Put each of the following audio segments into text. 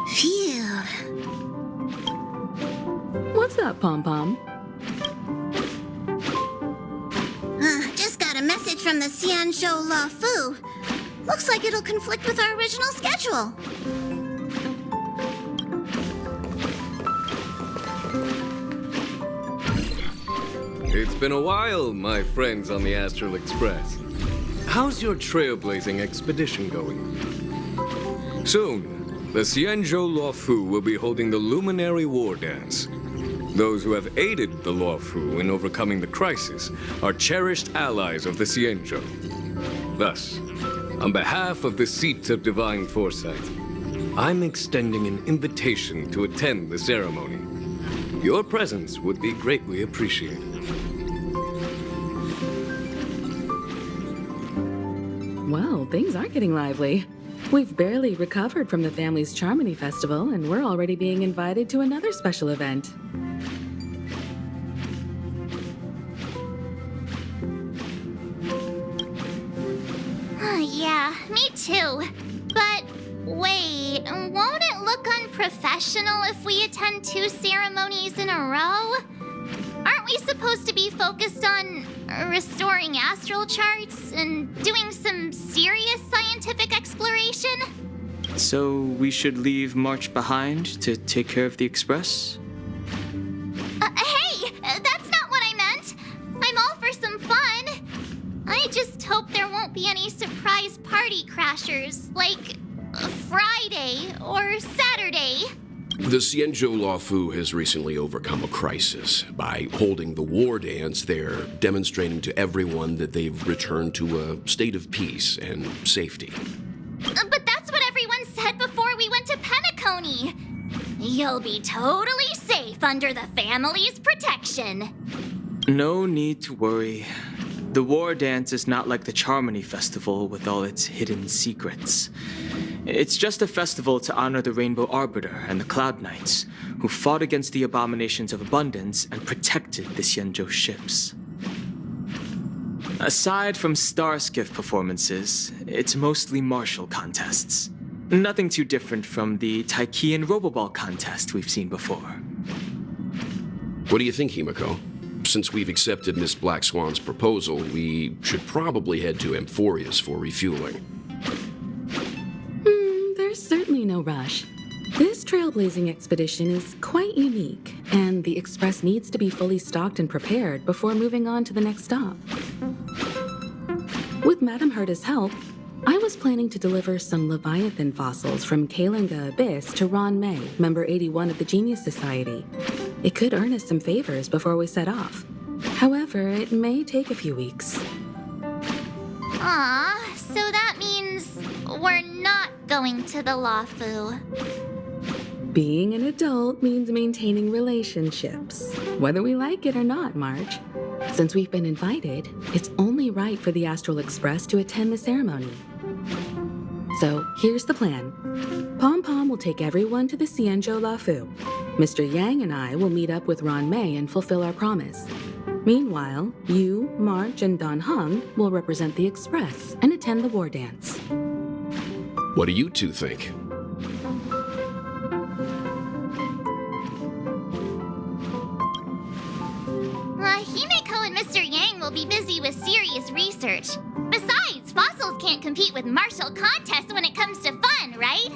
Phew. What's up, Pom-Pom? Just got a message from the Xianzhou Luofu. Looks like it'll conflict with our original schedule. It's been a while, my friends on the Astral Express. How's your trailblazing expedition going? Soon, the Xianzhou Luofu will be holding the Luminary Wardance. Those who have aided the Luofu in overcoming the crisis are cherished allies of the Xianzhou. Thus, on behalf of the Seat of Divine Foresight, I'm extending an invitation to attend the ceremony. Your presence would be greatly appreciated. Well, things are getting lively. We've barely recovered from the family's Charmony Festival, and we're already being invited to another special event. Yeah, me too. But wait, won't it look unprofessional if we attend 2 ceremonies in a row? Aren't we supposed to be focused on restoring astral charts and doing some serious scientific exploration? So we should leave March behind to take care of the Express? Hey, that's not what I meant. I'm all for some fun. I just hope there won't be any surprise party crashers, like Friday or Saturday. The Xianzhou Luofu has recently overcome a crisis. By holding the Wardance, they're demonstrating to everyone that they've returned to a state of peace and safety. But that's what everyone said before we went to Penacony. You'll be totally safe under the family's protection. No need to worry. The Wardance is not like the Charmony Festival with all its hidden secrets. It's just a festival to honor the Rainbow Arbiter and the Cloud Knights, who fought against the abominations of abundance and protected the Xianzhou ships. Aside from star skiff performances, it's mostly martial contests. Nothing too different from the Taiki and Roboball contest we've seen before. What do you think, Himiko? Since we've accepted Miss Black Swan's proposal, we should probably head to Amphorius for refueling. There's certainly no rush. This trailblazing expedition is quite unique, and the Express needs to be fully stocked and prepared before moving on to the next stop. With Madame Herta's help, I was planning to deliver some Leviathan fossils from Kalinga Abyss to Ron May, member 81 of the Genius Society. It could earn us some favors before we set off. However, it may take a few weeks. So that means we're not going to the Luofu. Being an adult means maintaining relationships, whether we like it or not, March. Since we've been invited, it's only right for the Astral Express to attend the ceremony. So here's the plan. Pom-Pom will take everyone to the Xianzhou Luofu. Mr. Yang and I will meet up with Ron May and fulfill our promise. Meanwhile, you, March, and Don Hung will represent the Express and attend the Wardance. What do you two think? Himiko and Mr. Yang will be busy with serious research. Besides, fossils can't compete with martial contests when it comes to fun, right?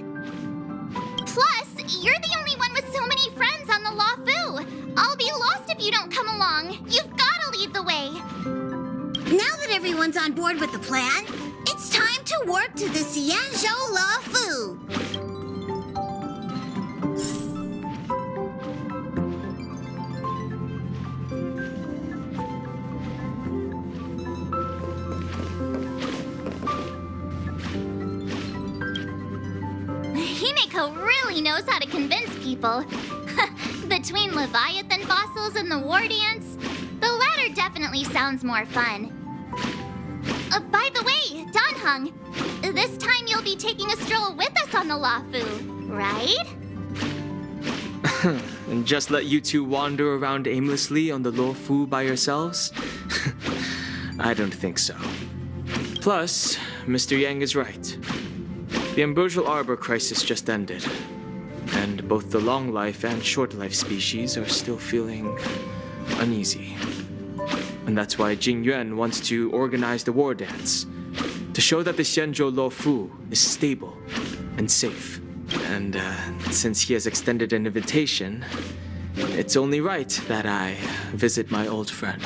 Plus, you're the only one with so many friends on the Luofu. I'll be lost if you don't come along. You've got to lead the way. Now that everyone's on board with the plan, it's time to warp to the Xianzhou Luofu. Himiko really knows how to convince people. Between Leviathan fossils and the Wardance, the latter definitely sounds more fun. By the way, Don Hung, this time you'll be taking a stroll with us on the Luofu, right? And just let you two wander around aimlessly on the Luofu by yourselves? I don't think so. Plus, Mr. Yang is right. The ambrosial arbor crisis just ended, and both the long life and short life species are still feeling uneasy. And that's why Jing Yuan wants to organize the war dance, to show that the Xianzhou Luofu is stable and safe. And since he has extended an invitation, it's only right that I visit my old friend.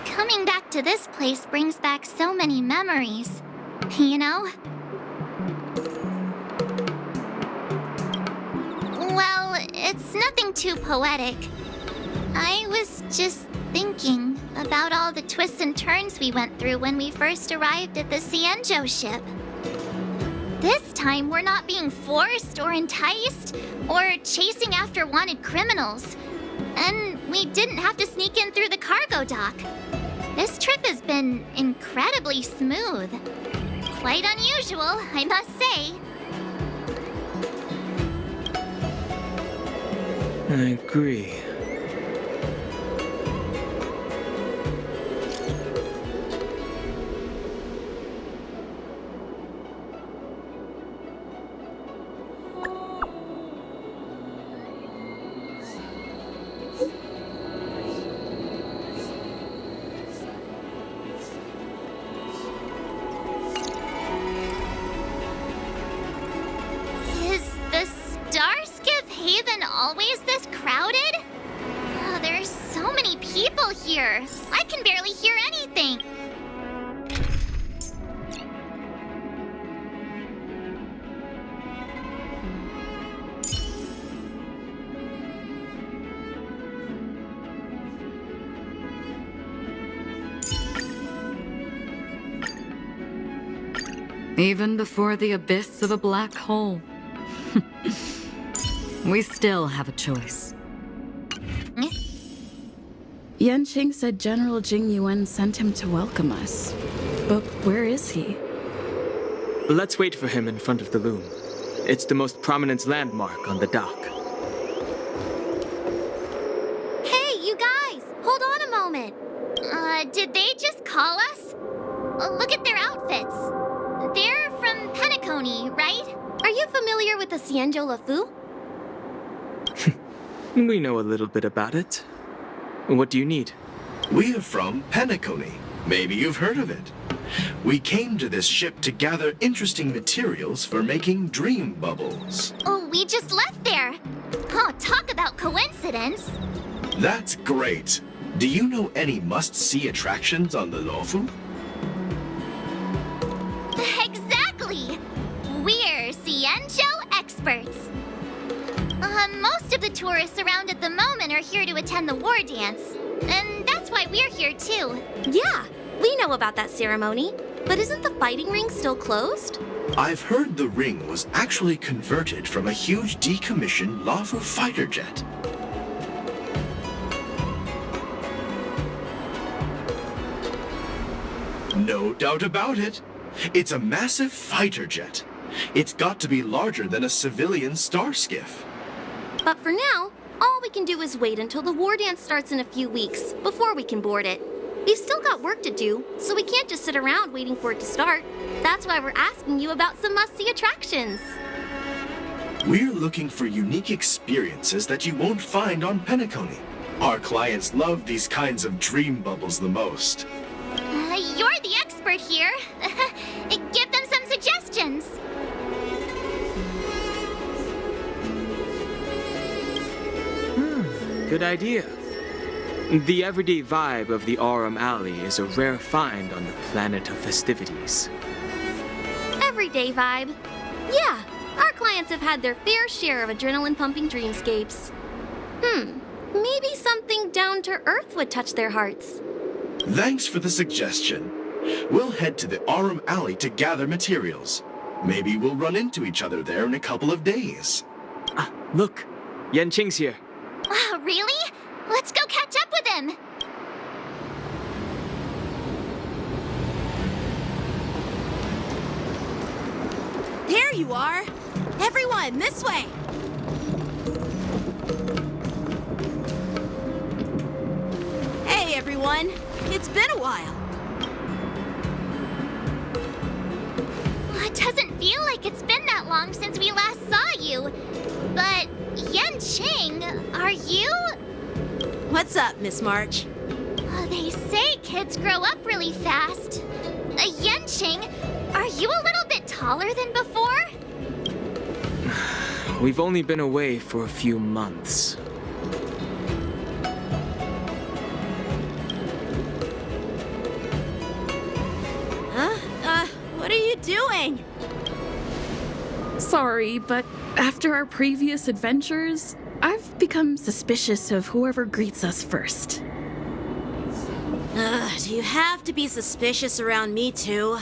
Coming back to this place brings back so many memories, you know? Well, it's nothing too poetic. I was just thinking about all the twists and turns we went through when we first arrived at the Xianzhou ship. This time, we're not being forced or enticed or chasing after wanted criminals. And we didn't have to sneak in through the cargo dock. This trip has been incredibly smooth. Quite unusual, I must say. I agree. Always this crowded? Oh, there's so many people here. I can barely hear anything. Even before the abyss of a black hole. We still have a choice. Yanqing said General Jing Yuan sent him to welcome us. But where is he? Let's wait for him in front of the loom. It's the most prominent landmark on the dock. Hey, you guys! Hold on a moment. Did they just call us? Look at their outfits. They're from Penacony, right? Are you familiar with the Xianzhou Luofu? We know a little bit about it. What do you need? We are from Penacony. Maybe you've heard of it. We came to this ship to gather interesting materials for making dream bubbles. Oh, we just left there. Oh, talk about coincidence. That's great. Do you know any must-see attractions on the Luofu? Exactly. We're Xianzhou experts. Most of the tourists around at the moment are here to attend the war dance. And that's why we're here too. Yeah, we know about that ceremony. But isn't the fighting ring still closed? I've heard the ring was actually converted from a huge decommissioned Luofu fighter jet. No doubt about it. It's a massive fighter jet. It's got to be larger than a civilian star skiff. But for now, all we can do is wait until the war dance starts in a few weeks before we can board it. We've still got work to do, so we can't just sit around waiting for it to start. That's why we're asking you about some must-see attractions. We're looking for unique experiences that you won't find on Penacony. Our clients love these kinds of dream bubbles the most. You're the expert here. Give them some suggestions. Good idea. The everyday vibe of the Aurum Alley is a rare find on the planet of festivities. Everyday vibe. Yeah, our clients have had their fair share of adrenaline-pumping dreamscapes. Maybe something down to earth would touch their hearts. Thanks for the suggestion. We'll head to the Aurum Alley to gather materials. Maybe we'll run into each other there in a couple of days. Ah, look. Yanqing's here. Oh, really? Let's go catch up with him. There you are! Everyone, this way! Hey, everyone! It's been a while. It doesn't feel like it's been that long since we last saw you. But, Yanqing, are you? What's up, Miss March? They say kids grow up really fast. Yanqing, are you a little bit taller than before? We've only been away for a few months. What are you doing? Sorry, but after our previous adventures, I've become suspicious of whoever greets us first. Do you have to be suspicious around me too?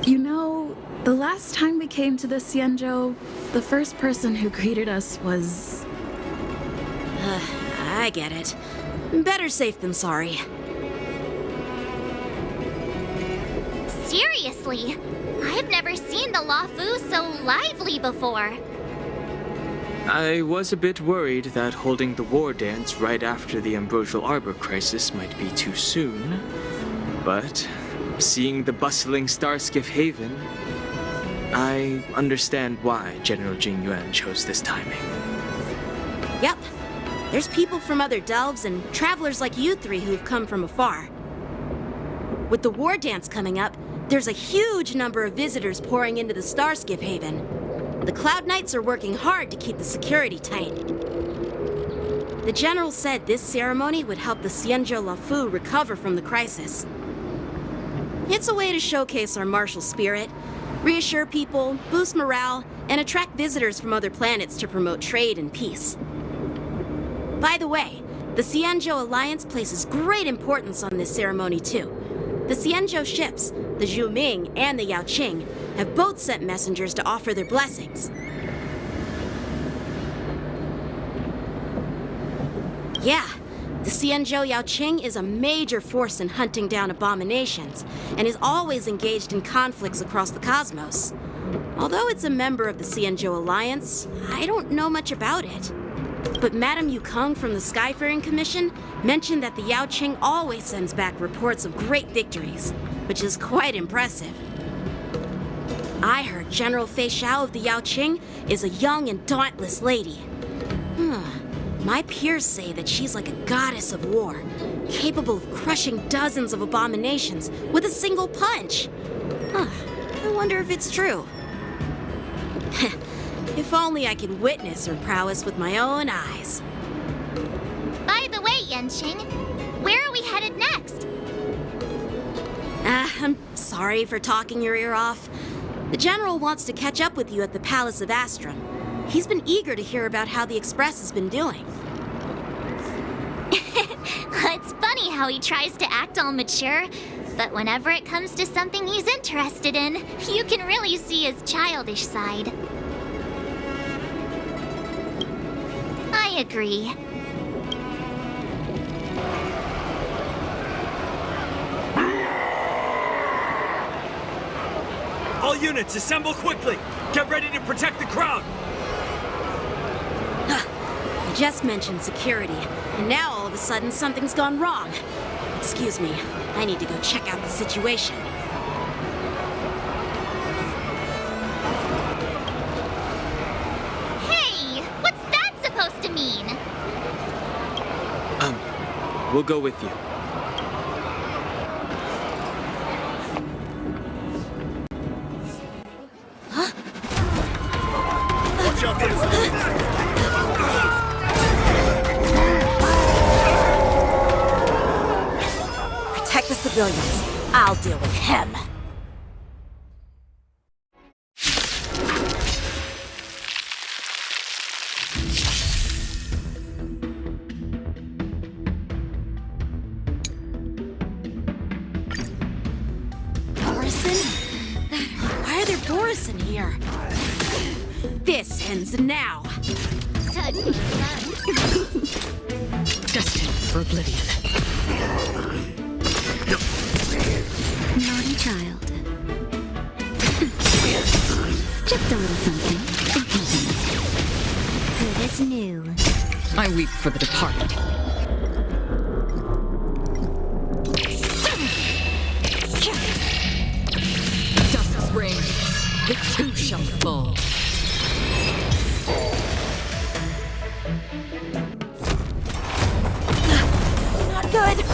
You know, the last time we came to the Xianzhou, the first person who greeted us was... I get it. Better safe than sorry. Seriously, I've never seen the Luofu so lively before. I was a bit worried that holding the war dance right after the Ambrosial Arbor crisis might be too soon. But seeing the bustling Starskiff Haven, I understand why General Jing Yuan chose this timing. Yep. There's people from other delves and travelers like you three who've come from afar. With the war dance coming up, there's a huge number of visitors pouring into the Starskiff Haven. The Cloud Knights are working hard to keep the security tight. The General said this ceremony would help the Xianzhou Luofu recover from the crisis. It's a way to showcase our martial spirit, reassure people, boost morale, and attract visitors from other planets to promote trade and peace. By the way, the Xianzhou Alliance places great importance on this ceremony too. The Xianzhou ships, the Zhuming and the Yaoqing, have both sent messengers to offer their blessings. Yeah, the Xianzhou Yaoqing is a major force in hunting down abominations, and is always engaged in conflicts across the cosmos. Although it's a member of the Xianzhou Alliance, I don't know much about it. But Madame Yukong from the Skyfaring Commission mentioned that the Yaoqing always sends back reports of great victories, which is quite impressive. I heard General Fei Xiao of the Yaoqing is a young and dauntless lady. My peers say that she's like a goddess of war, capable of crushing dozens of abominations with a single punch. I wonder if it's true. If only I could witness her prowess with my own eyes. By the way, Yanqing, where are we headed next? I'm sorry for talking your ear off. The General wants to catch up with you at the Palace of Astrum. He's been eager to hear about how the Express has been doing. It's funny how he tries to act all mature, but whenever it comes to something he's interested in, you can really see his childish side. I agree. All units, assemble quickly! Get ready to protect the crowd! I just mentioned security, and now all of a sudden something's gone wrong. Excuse me, I need to go check out the situation. Hey, what's that supposed to mean? We'll go with you. Watch out for this. Protect the civilians. I'll deal with him. Why are there Boris in here? This ends now. Destined for oblivion. Naughty child. Just a little something. Good as new. I weep for the departed. Dust reigns. The two shall fall. Not good.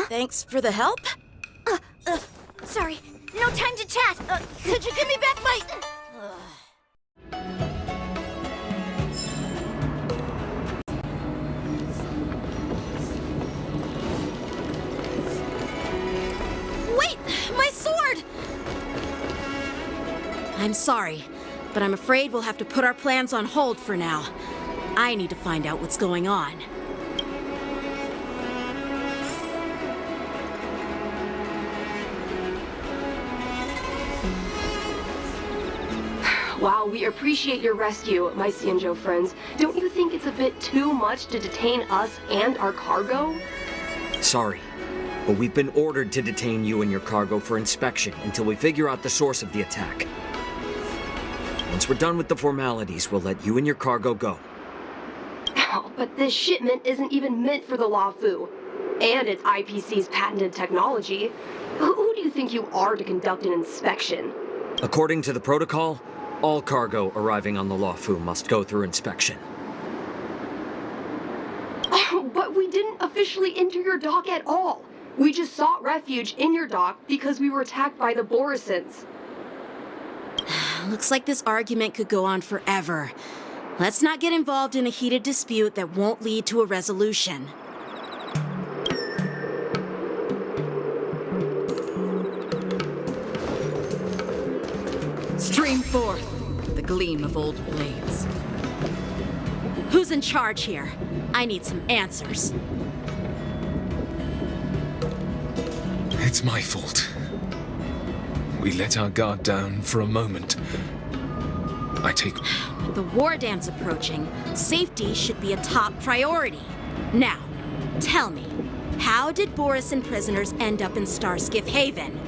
Thanks for the help. Sorry, no time to chat. Could you give me back my... Wait! My sword! I'm sorry, but I'm afraid we'll have to put our plans on hold for now. I need to find out what's going on. While we appreciate your rescue, my Xianzhou friends, don't you think it's a bit too much to detain us and our cargo? Sorry, but we've been ordered to detain you and your cargo for inspection until we figure out the source of the attack. Once we're done with the formalities, we'll let you and your cargo go. Oh, but this shipment isn't even meant for the Luofu, and it's IPC's patented technology. Who do you think you are to conduct an inspection? According to the protocol, all cargo arriving on the Luofu must go through inspection. Oh, but we didn't officially enter your dock at all. We just sought refuge in your dock because we were attacked by the Borisons. Looks like this argument could go on forever. Let's not get involved in a heated dispute that won't lead to a resolution. Stream forth the gleam of old blades. Who's in charge here? I need some answers. It's my fault. We let our guard down for a moment. I take... With the Wardance approaching, safety should be a top priority. Now, tell me, how did Borisin prisoners end up in Starskiff Haven?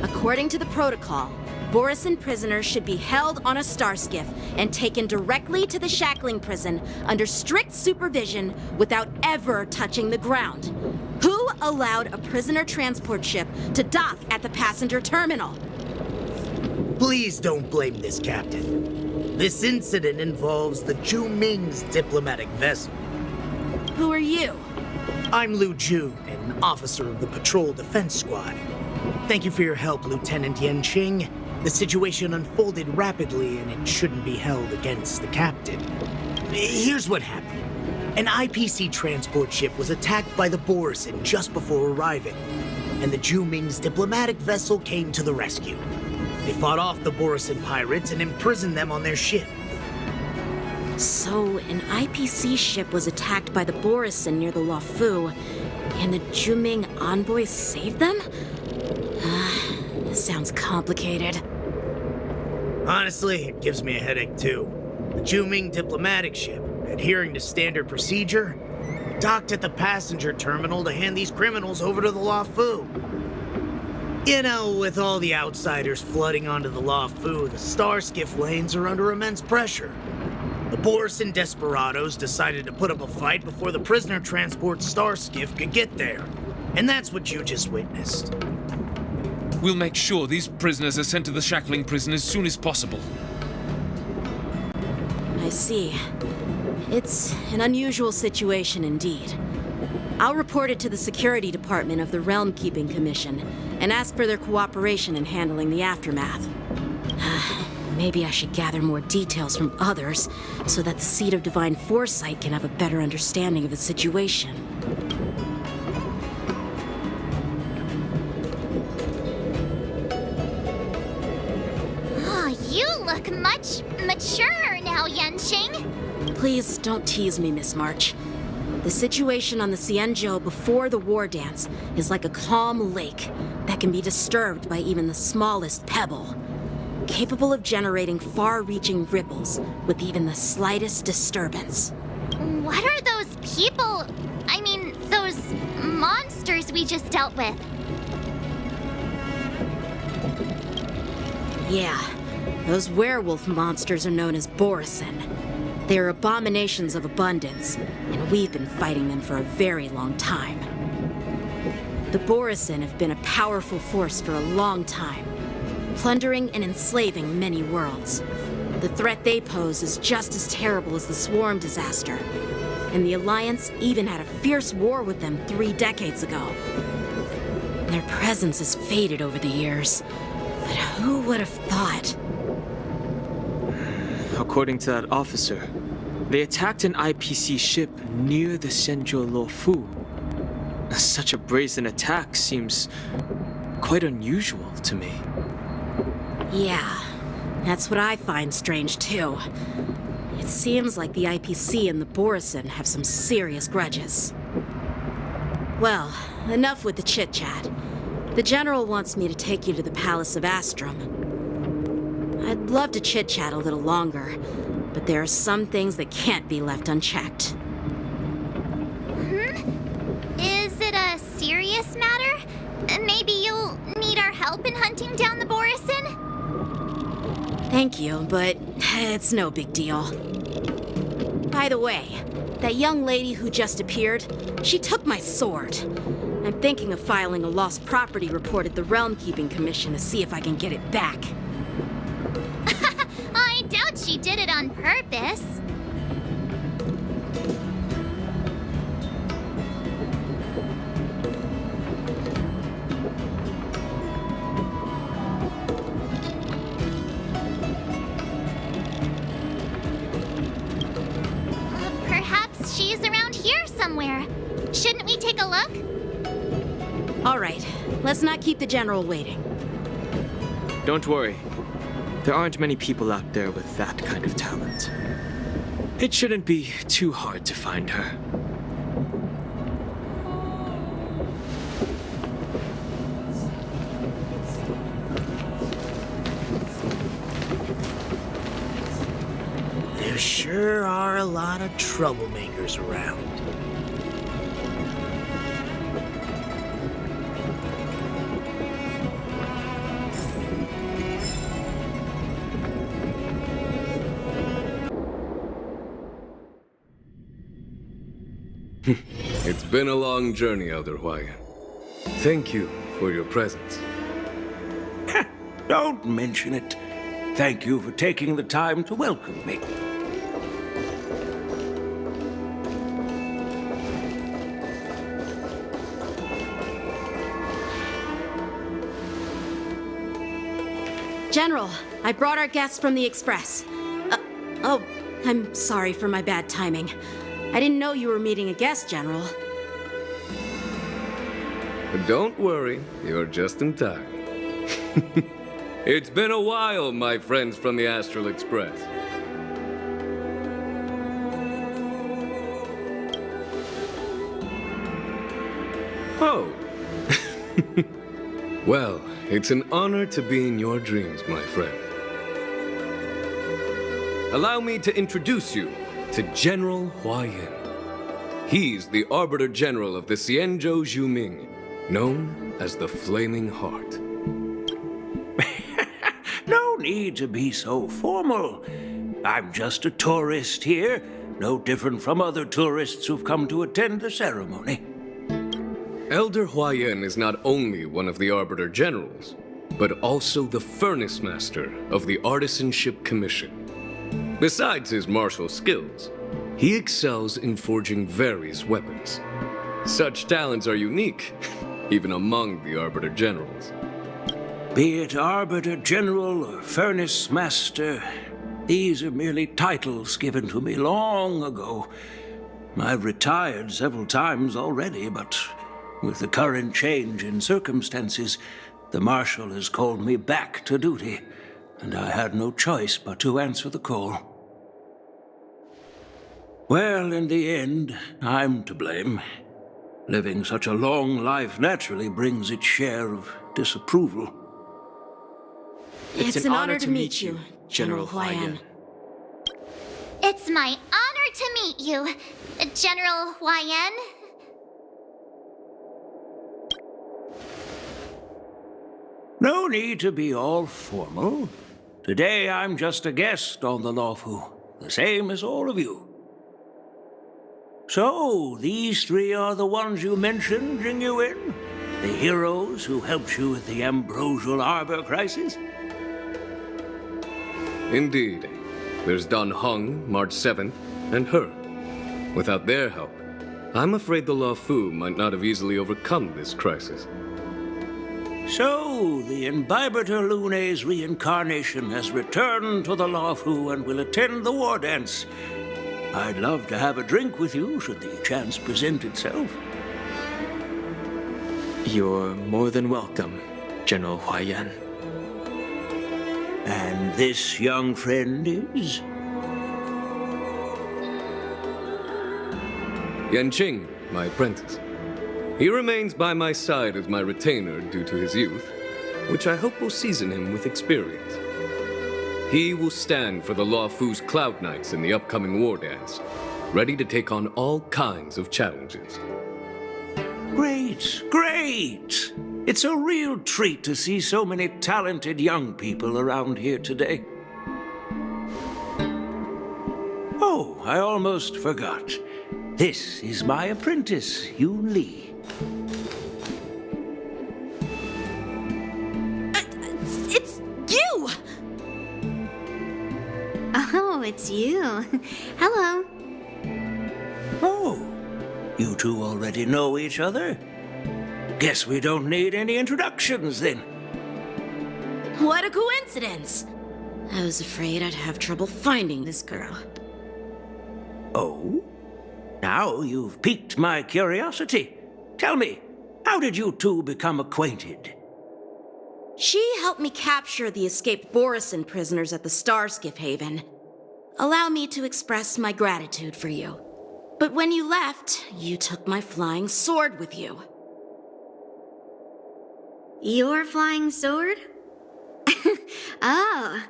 According to the protocol, Borisin prisoners should be held on a starskiff and taken directly to the shackling prison under strict supervision without ever touching the ground. Who allowed a prisoner transport ship to dock at the passenger terminal? Please don't blame this, Captain. This incident involves the Zhu Ming's diplomatic vessel. Who are you? I'm Lu Jun, an officer of the Patrol Defense Squad. Thank you for your help, Lieutenant Yanqing. The situation unfolded rapidly, and it shouldn't be held against the captain. Here's what happened. An IPC transport ship was attacked by the Borisin just before arriving, and the Zhu Ming's diplomatic vessel came to the rescue. They fought off the Borisin pirates and imprisoned them on their ship. So, an IPC ship was attacked by the Borisin near the Luofu, and the Zhu Ming envoys saved them? This sounds complicated. Honestly, it gives me a headache too. The Zhu Ming diplomatic ship, adhering to standard procedure, docked at the passenger terminal to hand these criminals over to the Luofu. You know, with all the outsiders flooding onto the Luofu, the Starskiff lanes are under immense pressure. The Borisin desperados decided to put up a fight before the prisoner transport Starskiff could get there. And that's what you just witnessed. We'll make sure these prisoners are sent to the shackling prison as soon as possible. I see. It's an unusual situation indeed. I'll report it to the security department of the Realm Keeping Commission and ask for their cooperation in handling the aftermath. Maybe I should gather more details from others so that the Seat of Divine Foresight can have a better understanding of the situation. Oh, you look much maturer now, Yanqing. Please don't tease me, Miss March. The situation on the Xianzhou before the war dance is like a calm lake that can be disturbed by even the smallest pebble, capable of generating far-reaching ripples with even the slightest disturbance. What are those people? I mean, those monsters we just dealt with? Yeah, those werewolf monsters are known as Borisin. They are abominations of abundance, and we've been fighting them for a very long time. The Borisin have been a powerful force for a long time, plundering and enslaving many worlds. The threat they pose is just as terrible as the Swarm disaster, and the Alliance even had a fierce war with them 3 decades ago. Their presence has faded over the years, but who would have thought? According to that officer, they attacked an IPC ship near the Xianzhou Luofu. Such a brazen attack seems quite unusual to me. Yeah, that's what I find strange too. It seems like the IPC and the Borisin have some serious grudges. Well, enough with the chit-chat. The General wants me to take you to the Palace of Astrum. I'd love to chit-chat a little longer, but there are some things that can't be left unchecked. Is it a serious matter? Maybe you'll need our help in hunting down the Borisin? Thank you, but it's no big deal. By the way, that young lady who just appeared, she took my sword. I'm thinking of filing a lost property report at the Realm Keeping Commission to see if I can get it back. I doubt she did it on purpose. Perhaps she's around here somewhere. Shouldn't we take a look? All right, let's not keep the General waiting. Don't worry. There aren't many people out there with that kind of talent. It shouldn't be too hard to find her. There sure are a lot of troublemakers around. It's been a long journey, Elder Huayan. Thank you for your presence. Don't mention it. Thank you for taking the time to welcome me. General, I brought our guests from the Express. Oh, I'm sorry for my bad timing. I didn't know you were meeting a guest, General. But don't worry, you're just in time. It's been a while, my friends from the Astral Express. Oh. Well, it's an honor to be in your dreams, my friend. Allow me to introduce you to General Huayan. He's the Arbiter General of the Xianzhou Zhuming, known as the Flaming Heart. No need to be so formal. I'm just a tourist here, no different from other tourists who've come to attend the ceremony. Elder Huayan is not only one of the Arbiter Generals, but also the Furnace Master of the Artisanship Commission. Besides his martial skills, he excels in forging various weapons. Such talents are unique, even among the Arbiter Generals. Be it Arbiter General or Furnace Master, these are merely titles given to me long ago. I've retired several times already, but with the current change in circumstances, the Marshal has called me back to duty, and I had no choice but to answer the call. Well, in the end, I'm to blame. Living such a long life naturally brings its share of disapproval. It's an honor to meet you, General Huaiyan. It's my honor to meet you, General Huaiyan. No need to be all formal. Today I'm just a guest on the Luofu, the same as all of you. So, these three are the ones you mentioned, Jingyuin? The heroes who helped you with the Ambrosial Arbor crisis? Indeed. There's Don Hung, March 7th, and her. Without their help, I'm afraid the Luofu might not have easily overcome this crisis. So, the Imbibitor Lune's reincarnation has returned to the Luofu and will attend the Wardance. I'd love to have a drink with you should the chance present itself. You're more than welcome, General Huaiyan. And this young friend is? Yanqing, my apprentice. He remains by my side as my retainer due to his youth, which I hope will season him with experience. He will stand for the Luofu's Cloud Knights in the upcoming Wardance, ready to take on all kinds of challenges. Great, great! It's a real treat to see so many talented young people around here today. Oh, I almost forgot. This is my apprentice, Yoon Lee. It's you! Oh, it's you. Hello. Oh, you two already know each other? Guess we don't need any introductions then. What a coincidence! I was afraid I'd have trouble finding this girl. Oh? Now you've piqued my curiosity. Tell me, how did you two become acquainted? She helped me capture the escaped Borisin prisoners at the Starskiff Haven. Allow me to express my gratitude for you. But when you left, you took my flying sword with you. Your flying sword? Oh,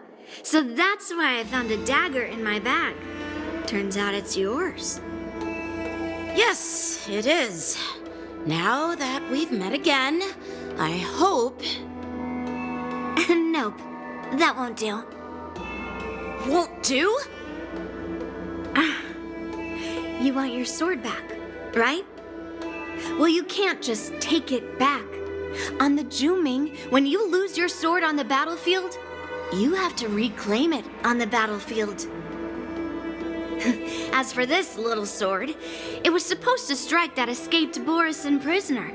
so that's why I found a dagger in my bag. Turns out it's yours. Yes, it is. Now that we've met again, I hope... Nope, that won't do. Won't do? You want your sword back, right? Well, you can't just take it back. On the Juming, when you lose your sword on the battlefield, you have to reclaim it on the battlefield. As for this little sword, it was supposed to strike that escaped Borisin prisoner.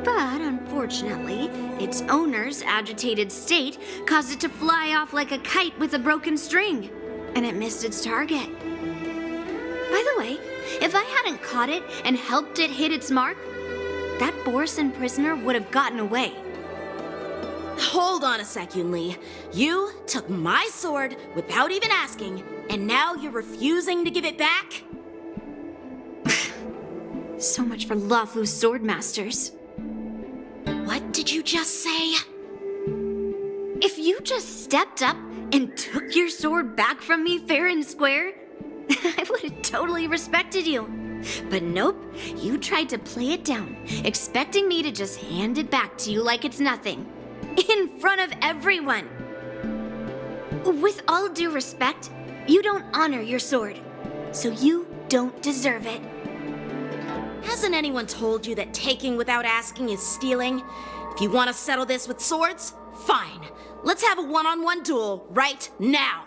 But unfortunately, its owner's agitated state caused it to fly off like a kite with a broken string, and it missed its target. By the way, if I hadn't caught it and helped it hit its mark, that Borisin prisoner would have gotten away. Hold on a sec, Yoon Lee. You took my sword without even asking, and now you're refusing to give it back? So much for Luofu sword masters. What did you just say? If you just stepped up and took your sword back from me fair and square, I would have totally respected you. But nope, you tried to play it down, expecting me to just hand it back to you like it's nothing. In front of everyone. With all due respect, you don't honor your sword, so you don't deserve it. Hasn't anyone told you that taking without asking is stealing? If you want to settle this with swords, fine. Let's have a one-on-one duel right now.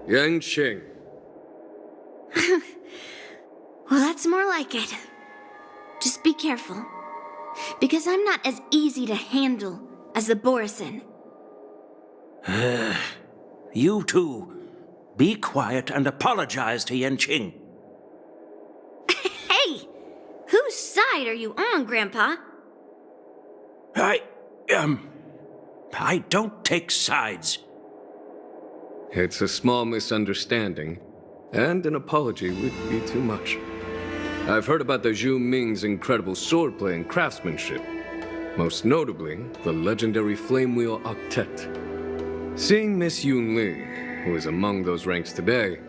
Yanqing. Well, that's more like it. Just be careful, because I'm not as easy to handle as the Borisin. You two, be quiet and apologize to Yanqing. Hey! Whose side are you on, Grandpa? I don't take sides. It's a small misunderstanding, and an apology would be too much. I've heard about the Zhu Ming's incredible swordplay and craftsmanship, most notably the legendary Flame Wheel Octet. Seeing Miss Yun Li, who is among those ranks today,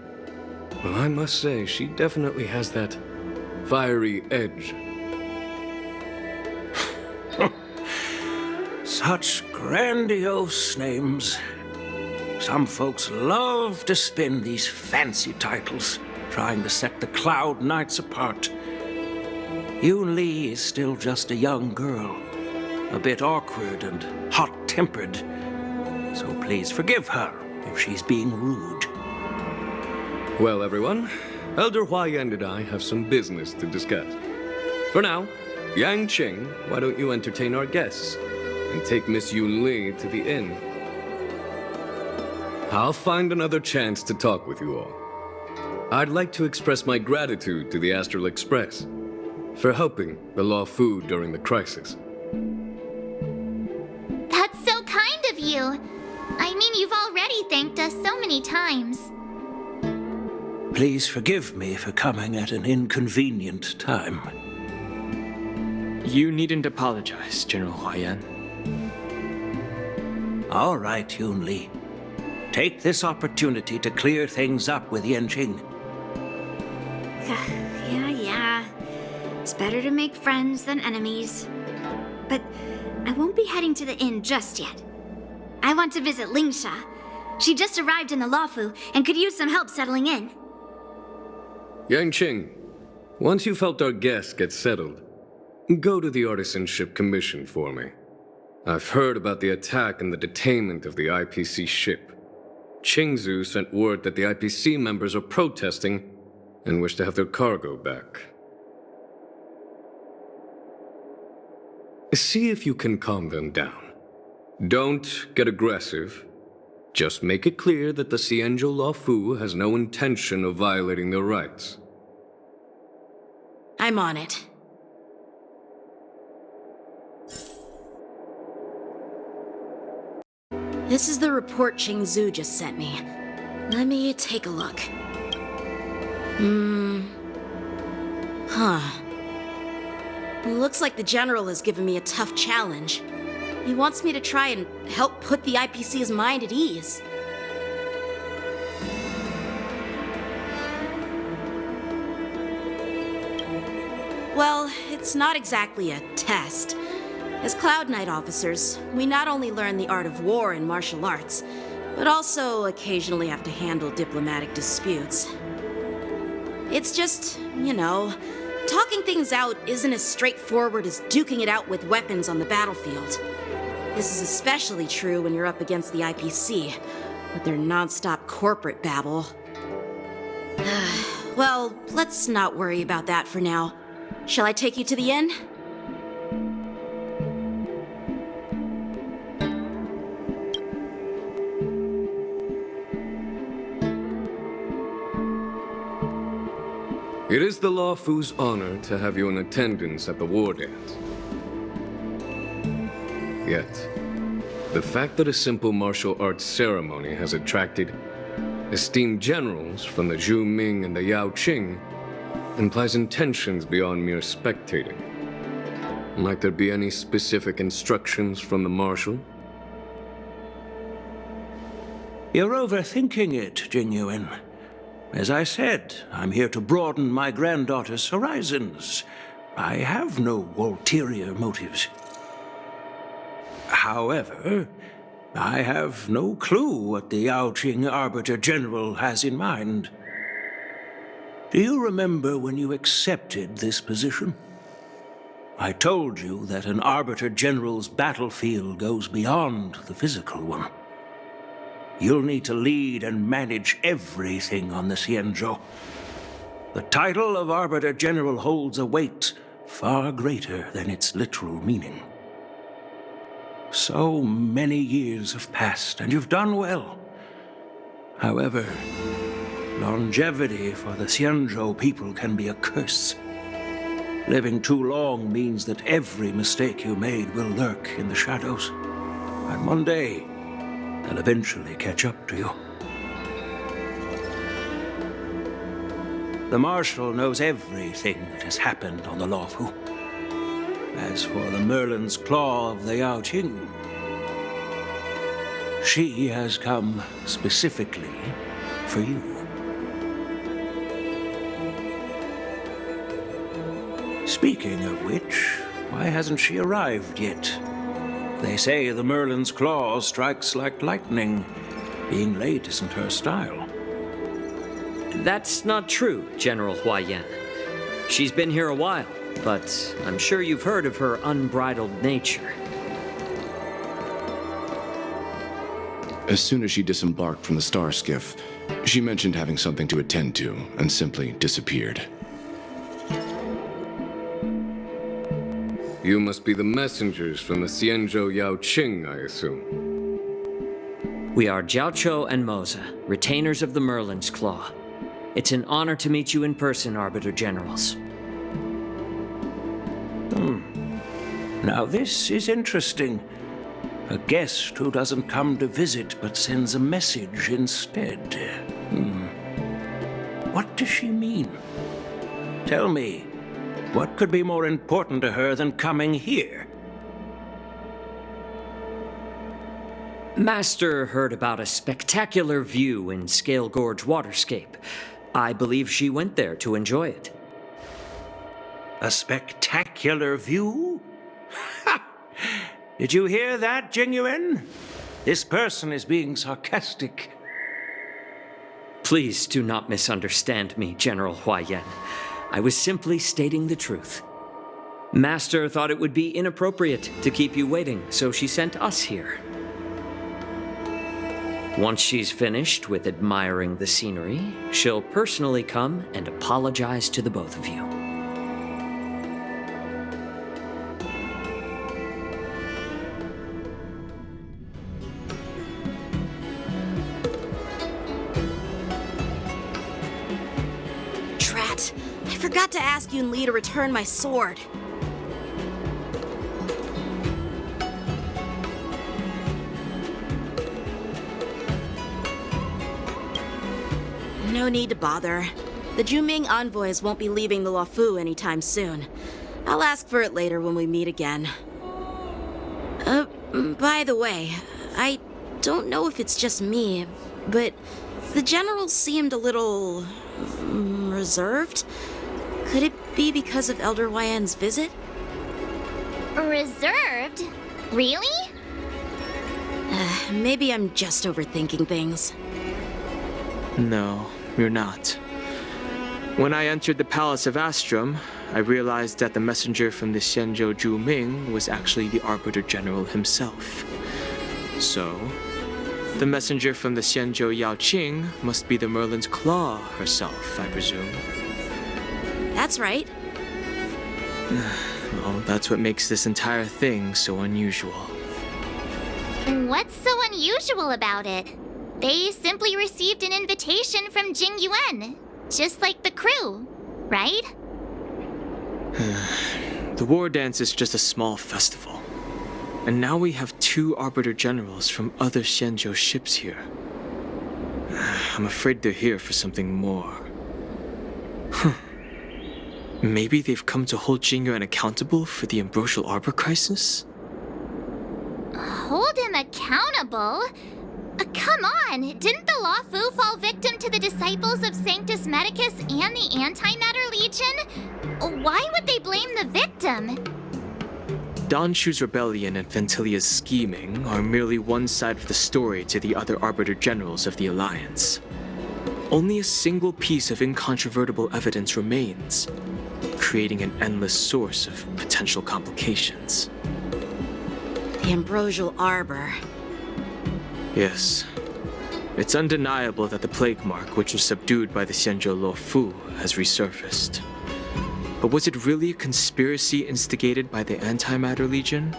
well, I must say she definitely has that fiery edge. Such grandiose names. Some folks love to spin these fancy titles, trying to set the Cloud Knights apart. Yun Li is still just a young girl, a bit awkward and hot-tempered, so please forgive her if she's being rude. Well, everyone, Elder Huayan and I have some business to discuss. For now, Yang Qing, why don't you entertain our guests and take Miss Yun Li to the inn? I'll find another chance to talk with you all. I'd like to express my gratitude to the Astral Express for helping the Luofu during the crisis. That's so kind of you. I mean, you've already thanked us so many times. Please forgive me for coming at an inconvenient time. You needn't apologize, General Huayan. All right, Yun Li. Take this opportunity to clear things up with Yanqing. Yeah. It's better to make friends than enemies. But I won't be heading to the inn just yet. I want to visit Lingsha. She just arrived in the Luofu and could use some help settling in. Yang Qing, once you've helped our guests get settled, go to the Artisanship Commission for me. I've heard about the attack and the detainment of the IPC ship. Xianzhou sent word that the IPC members are protesting and wish to have their cargo back. See if you can calm them down. Don't get aggressive. Just make it clear that the Xianzhou Luofu has no intention of violating their rights. I'm on it. This is the report Xianzhou just sent me. Let me take a look. Looks like the General has given me a tough challenge. He wants me to try and help put the IPC's mind at ease. Well, it's not exactly a test. As Cloud Knight officers, we not only learn the art of war and martial arts, but also occasionally have to handle diplomatic disputes. It's just, talking things out isn't as straightforward as duking it out with weapons on the battlefield. This is especially true when you're up against the IPC, with their non-stop corporate babble. Well, let's not worry about that for now. Shall I take you to the inn? It is the Luofu's honor to have you in attendance at the Wardance. Yet, the fact that a simple martial arts ceremony has attracted esteemed generals from the Zhu Ming and the Yao Qing implies intentions beyond mere spectating. Might there be any specific instructions from the Marshal? You're overthinking it, Jingyuan. As I said, I'm here to broaden my granddaughter's horizons. I have no ulterior motives. However, I have no clue what the Yao Qing Arbiter General has in mind. Do you remember when you accepted this position? I told you that an Arbiter General's battlefield goes beyond the physical one. You'll need to lead and manage everything on the Xianzhou. The title of Arbiter General holds a weight far greater than its literal meaning. So many years have passed, and you've done well. However, longevity for the Xianzhou people can be a curse. Living too long means that every mistake you made will lurk in the shadows. And one day, they'll eventually catch up to you. The Marshal knows everything that has happened on the Luofu. As for the Merlin's Claw of the Yaoqing, she has come specifically for you. Speaking of which, why hasn't she arrived yet? They say the Merlin's Claw strikes like lightning. Being late isn't her style. That's not true, General Huaiyan. She's been here a while, but I'm sure you've heard of her unbridled nature. As soon as she disembarked from the star skiff, she mentioned having something to attend to and simply disappeared. You must be the messengers from the Xianzhou Yaoqing, I assume. We are Jiaoqiu and Moza, retainers of the Merlin's Claw. It's an honor to meet you in person, Arbiter Generals. Now this is interesting. A guest who doesn't come to visit but sends a message instead. What does she mean? Tell me, what could be more important to her than coming here? Master heard about a spectacular view in Scale Gorge Waterscape. I believe she went there to enjoy it. A spectacular view? Ha! Did you hear that, Jingyuan? This person is being sarcastic. Please do not misunderstand me, General Huaiyan. I was simply stating the truth. Master thought it would be inappropriate to keep you waiting, so she sent us here. Once she's finished with admiring the scenery, she'll personally come and apologize to the both of you. Drat! I forgot to ask Yun Li to return my sword. No need to bother. The Juming envoys won't be leaving the Luofu anytime soon. I'll ask for it later when we meet again. By the way, I don't know if it's just me, but the general seemed a little reserved. Could it be because of Elder Huaiyan's visit? Reserved? Really? Maybe I'm just overthinking things. No, you're not. When I entered the Palace of Astrum, I realized that the messenger from the Xianzhou Juming was actually the Arbiter General himself. So, the messenger from the Xianzhou Yaoqing must be the Merlin's Claw herself, I presume. That's right. Well, that's what makes this entire thing so unusual. What's so unusual about it? They simply received an invitation from Jingyuan, just like the crew, right? The Wardance is just a small festival. And now we have 2 Arbiter Generals from other Xianzhou ships here. I'm afraid they're here for something more. Maybe they've come to hold Jingyuan accountable for the Ambrosial Arbor crisis? Hold him accountable? Come on! Didn't the Luofu fall victim to the disciples of Sanctus Medicus and the Antimatter Legion? Why would they blame the victim? Donshu's rebellion and Ventilia's scheming are merely one side of the story to the other Arbiter Generals of the Alliance. Only a single piece of incontrovertible evidence remains, creating an endless source of potential complications. The Ambrosial Arbor. Yes. It's undeniable that the plague mark, which was subdued by the Xianzhou Luofu, has resurfaced. But was it really a conspiracy instigated by the Antimatter Legion?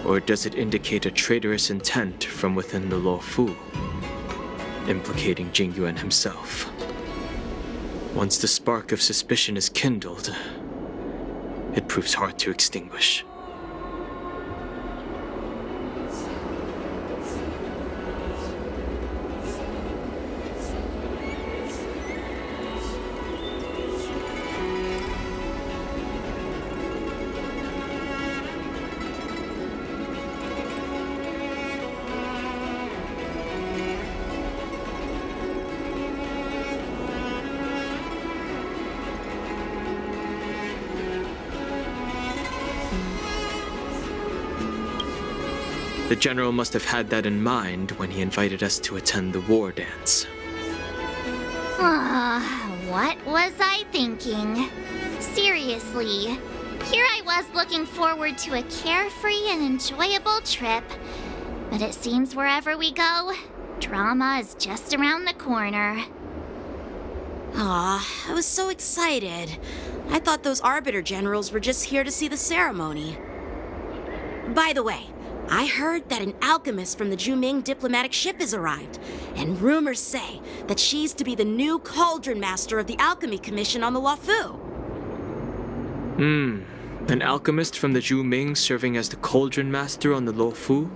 Or does it indicate a traitorous intent from within the Luofu, implicating Jingyuan himself? Once the spark of suspicion is kindled, it proves hard to extinguish. The General must have had that in mind when he invited us to attend the war dance. What was I thinking? Seriously, here I was looking forward to a carefree and enjoyable trip. But it seems wherever we go, drama is just around the corner. Aw, I was so excited. I thought those Arbiter Generals were just here to see the ceremony. By the way, I heard that an alchemist from the Zhuming diplomatic ship has arrived, and rumors say that she's to be the new Cauldron Master of the Alchemy Commission on the Luofu. An alchemist from the Zhuming serving as the Cauldron Master on the Luofu?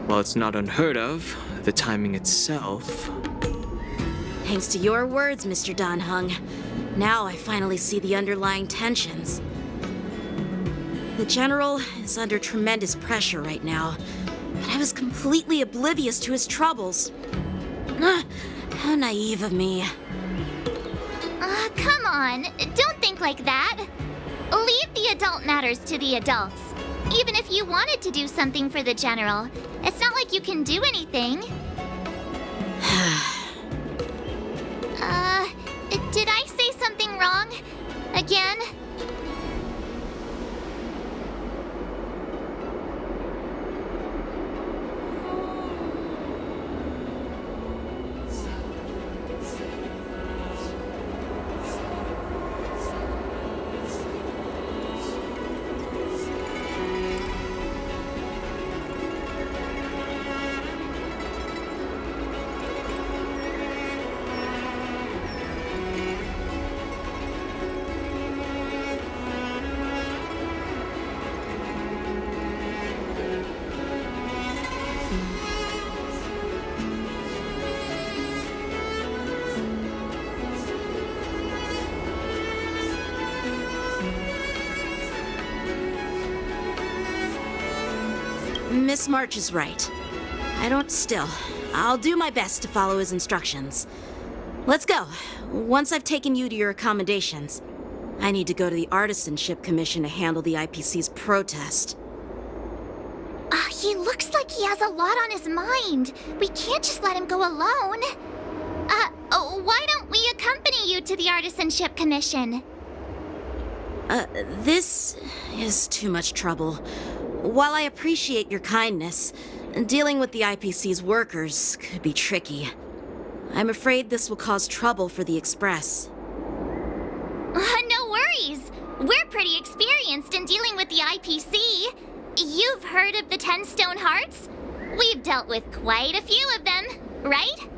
While it's not unheard of, the timing itself... Thanks to your words, Mr. Dan Heng. Now I finally see the underlying tensions. The General is under tremendous pressure right now, but I was completely oblivious to his troubles. How naive of me. Come on, don't think like that. Leave the adult matters to the adults. Even if you wanted to do something for the General, it's not like you can do anything. Did I say something wrong? Again? Miss March is right. I'll do my best to follow his instructions. Let's go. Once I've taken you to your accommodations, I need to go to the Artisanship Commission to handle the IPC's protest. He looks like he has a lot on his mind. We can't just let him go alone. Why don't we accompany you to the Artisanship Commission? This is too much trouble. While I appreciate your kindness, dealing with the IPC's workers could be tricky. I'm afraid this will cause trouble for the Express. No worries. We're pretty experienced in dealing with the IPC. You've heard of the 10 Stone Hearts? We've dealt with quite a few of them, right?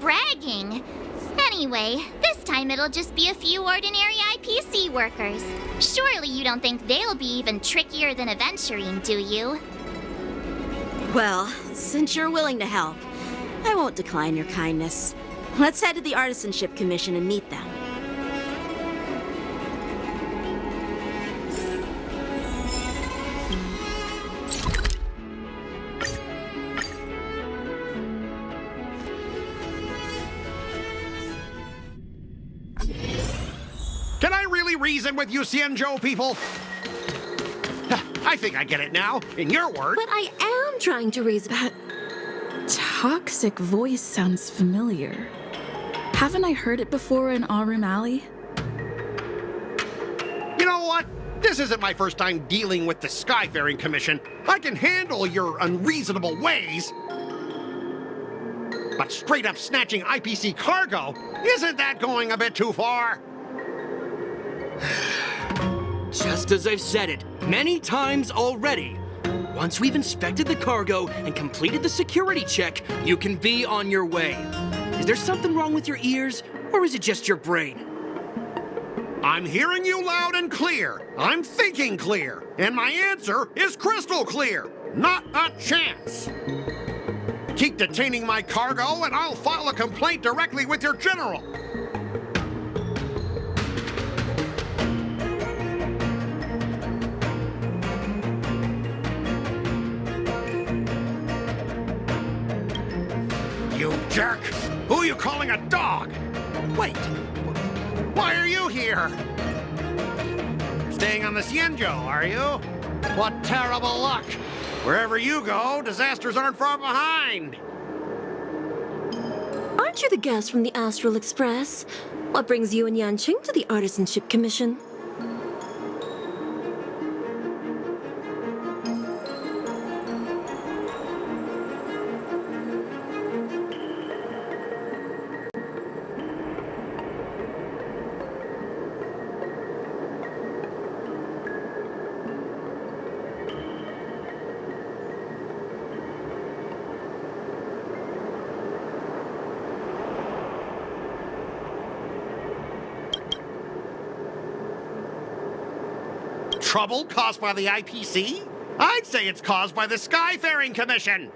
Bragging. Anyway, this time it'll just be a few ordinary IPC workers. Surely you don't think they'll be even trickier than Aventurine, do you? Well, since you're willing to help, I won't decline your kindness. Let's head to the Artisanship Commission and meet them. Can I really reason with you Xianzhou people? I think I get it now, in your words. But I am trying to reason. That toxic voice sounds familiar. Haven't I heard it before in Aurum Alley? You know what? This isn't my first time dealing with the Skyfaring Commission. I can handle your unreasonable ways. But straight up snatching IPC cargo, isn't that going a bit too far? Just as I've said it many times already. Once we've inspected the cargo and completed the security check, you can be on your way. Is there something wrong with your ears, or is it just your brain? I'm hearing you loud and clear. I'm thinking clear. And my answer is crystal clear. Not a chance. Keep detaining my cargo, and I'll file a complaint directly with your general. You jerk! Who are you calling a dog? Wait, why are you here? Staying on the Xianzhou, are you? What terrible luck! Wherever you go, disasters aren't far behind. Aren't you the guest from the Astral Express? What brings you and Yanqing to the Artisanship Commission? Trouble caused by the IPC? I'd say it's caused by the Skyfaring Commission.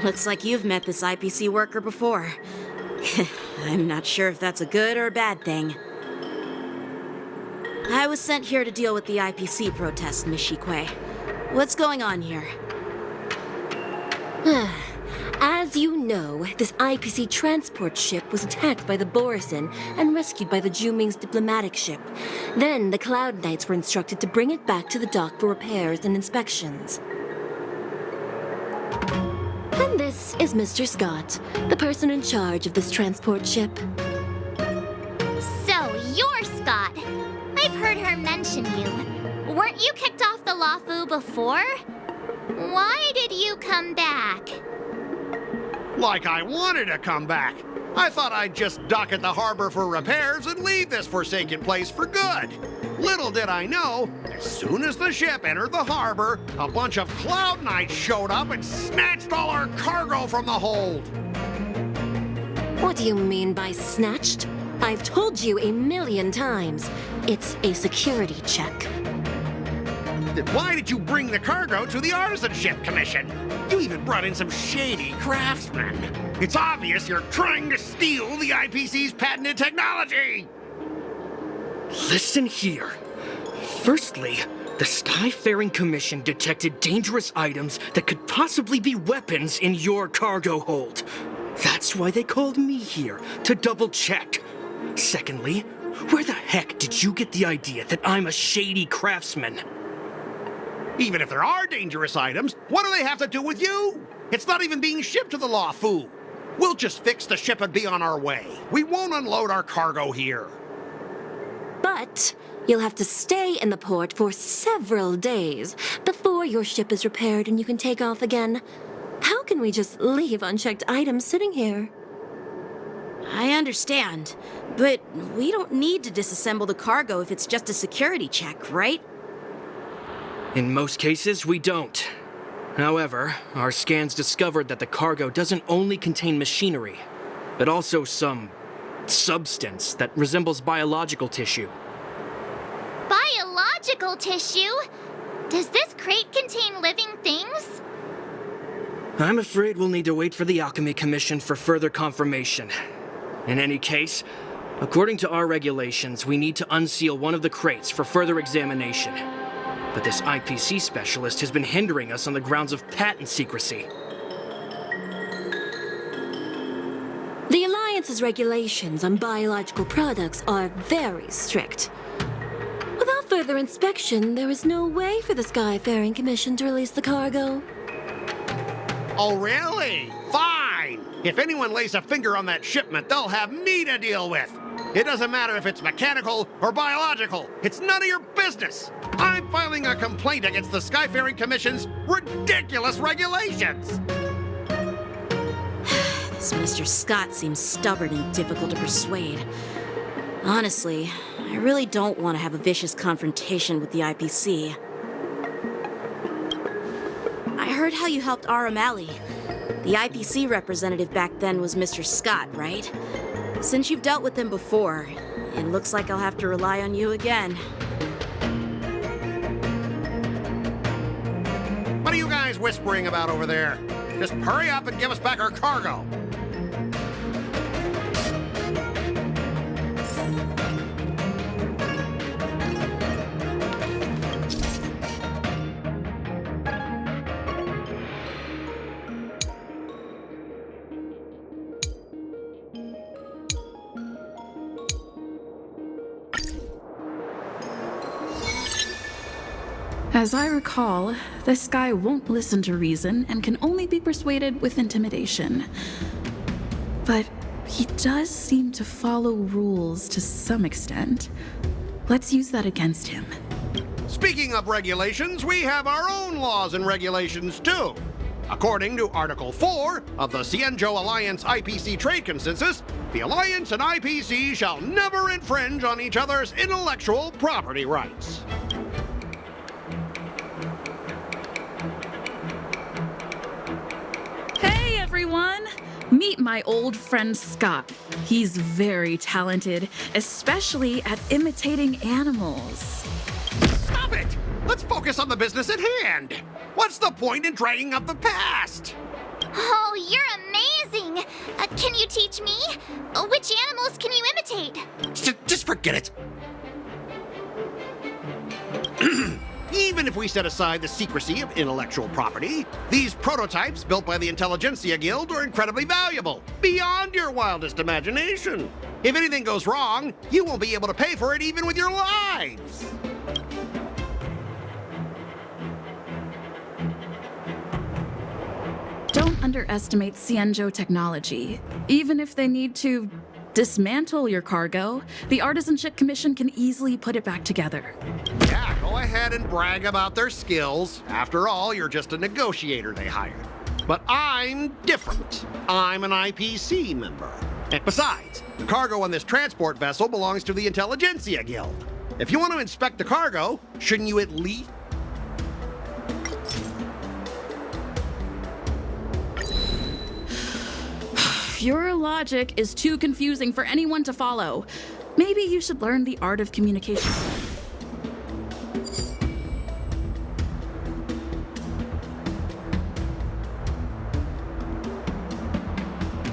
Looks like you've met this IPC worker before. I'm not sure if that's a good or a bad thing. I was sent here to deal with the IPC protest, Miss Shikue. What's going on here? As you know, this IPC transport ship was attacked by the Borisin and rescued by the Juming's diplomatic ship. Then the Cloud Knights were instructed to bring it back to the dock for repairs and inspections. And this is Mr. Scott, the person in charge of this transport ship. So, you're Scott. I've heard her mention you. Weren't you kicked off the Luofu before? Why did you come back? Like I wanted to come back. I thought I'd just dock at the harbor for repairs and leave this forsaken place for good. Little did I know, as soon as the ship entered the harbor, a bunch of Cloud Knights showed up and snatched all our cargo from the hold. What do you mean by snatched? I've told you 1,000,000 times. It's a security check. Then why did you bring the cargo to the Artisanship Commission? You even brought in some shady craftsmen. It's obvious you're trying to steal the IPC's patented technology! Listen here. Firstly, the Skyfaring Commission detected dangerous items that could possibly be weapons in your cargo hold. That's why they called me here, to double-check. Secondly, where the heck did you get the idea that I'm a shady craftsman? Even if there are dangerous items, what do they have to do with you? It's not even being shipped to the Luofu. We'll just fix the ship and be on our way. We won't unload our cargo here. But you'll have to stay in the port for several days before your ship is repaired and you can take off again. How can we just leave unchecked items sitting here? I understand, but we don't need to disassemble the cargo if it's just a security check, right? In most cases, we don't. However, our scans discovered that the cargo doesn't only contain machinery, but also some substance that resembles biological tissue. Biological tissue? Does this crate contain living things? I'm afraid we'll need to wait for the Alchemy Commission for further confirmation. In any case, According to our regulations, we need to unseal one of the crates for further examination. But this IPC specialist has been hindering us on the grounds of patent secrecy. The Alliance's regulations on biological products are very strict. Without further inspection, there is no way for the Skyfaring Commission to release the cargo. Oh, really? Fine! If anyone lays a finger on that shipment, they'll have me to deal with. It doesn't matter if it's mechanical or biological. It's none of your business. I'm filing a complaint against the Skyfaring Commission's ridiculous regulations. This Mr. Scott seems stubborn and difficult to persuade. Honestly, I really don't want to have a vicious confrontation with the IPC. I heard how you helped Aramali. The IPC representative back then was Mr. Scott, right? Since you've dealt with him before, it looks like I'll have to rely on you again. What are you guys whispering about over there? Just hurry up and give us back our cargo. As I recall, this guy won't listen to reason and can only be persuaded with intimidation. But he does seem to follow rules to some extent. Let's use that against him. Speaking of regulations, we have our own laws and regulations too. According to Article 4 of the Xianzhou Alliance IPC Trade Consensus, the Alliance and IPC shall never infringe on each other's intellectual property rights. Hey everyone! Meet my old friend Scott. He's very talented, especially at imitating animals. Stop it! Let's focus on the business at hand. What's the point in dragging up the past? Oh, you're amazing! Can you teach me? Which animals can you imitate? Just forget it. Even if we set aside the secrecy of intellectual property, these prototypes built by the Intelligentsia Guild are incredibly valuable, beyond your wildest imagination. If anything goes wrong, you won't be able to pay for it even with your lives. Don't underestimate Xianzhou technology. Even if they need to dismantle your cargo, the Artisanship Commission can easily put it back together. Yeah, go ahead and brag about their skills. After all, you're just a negotiator they hired. But I'm different. I'm an IPC member. And besides, the cargo on this transport vessel belongs to the Intelligentsia Guild. If you want to inspect the cargo, shouldn't you at least... Your logic is too confusing for anyone to follow. Maybe you should learn the art of communication.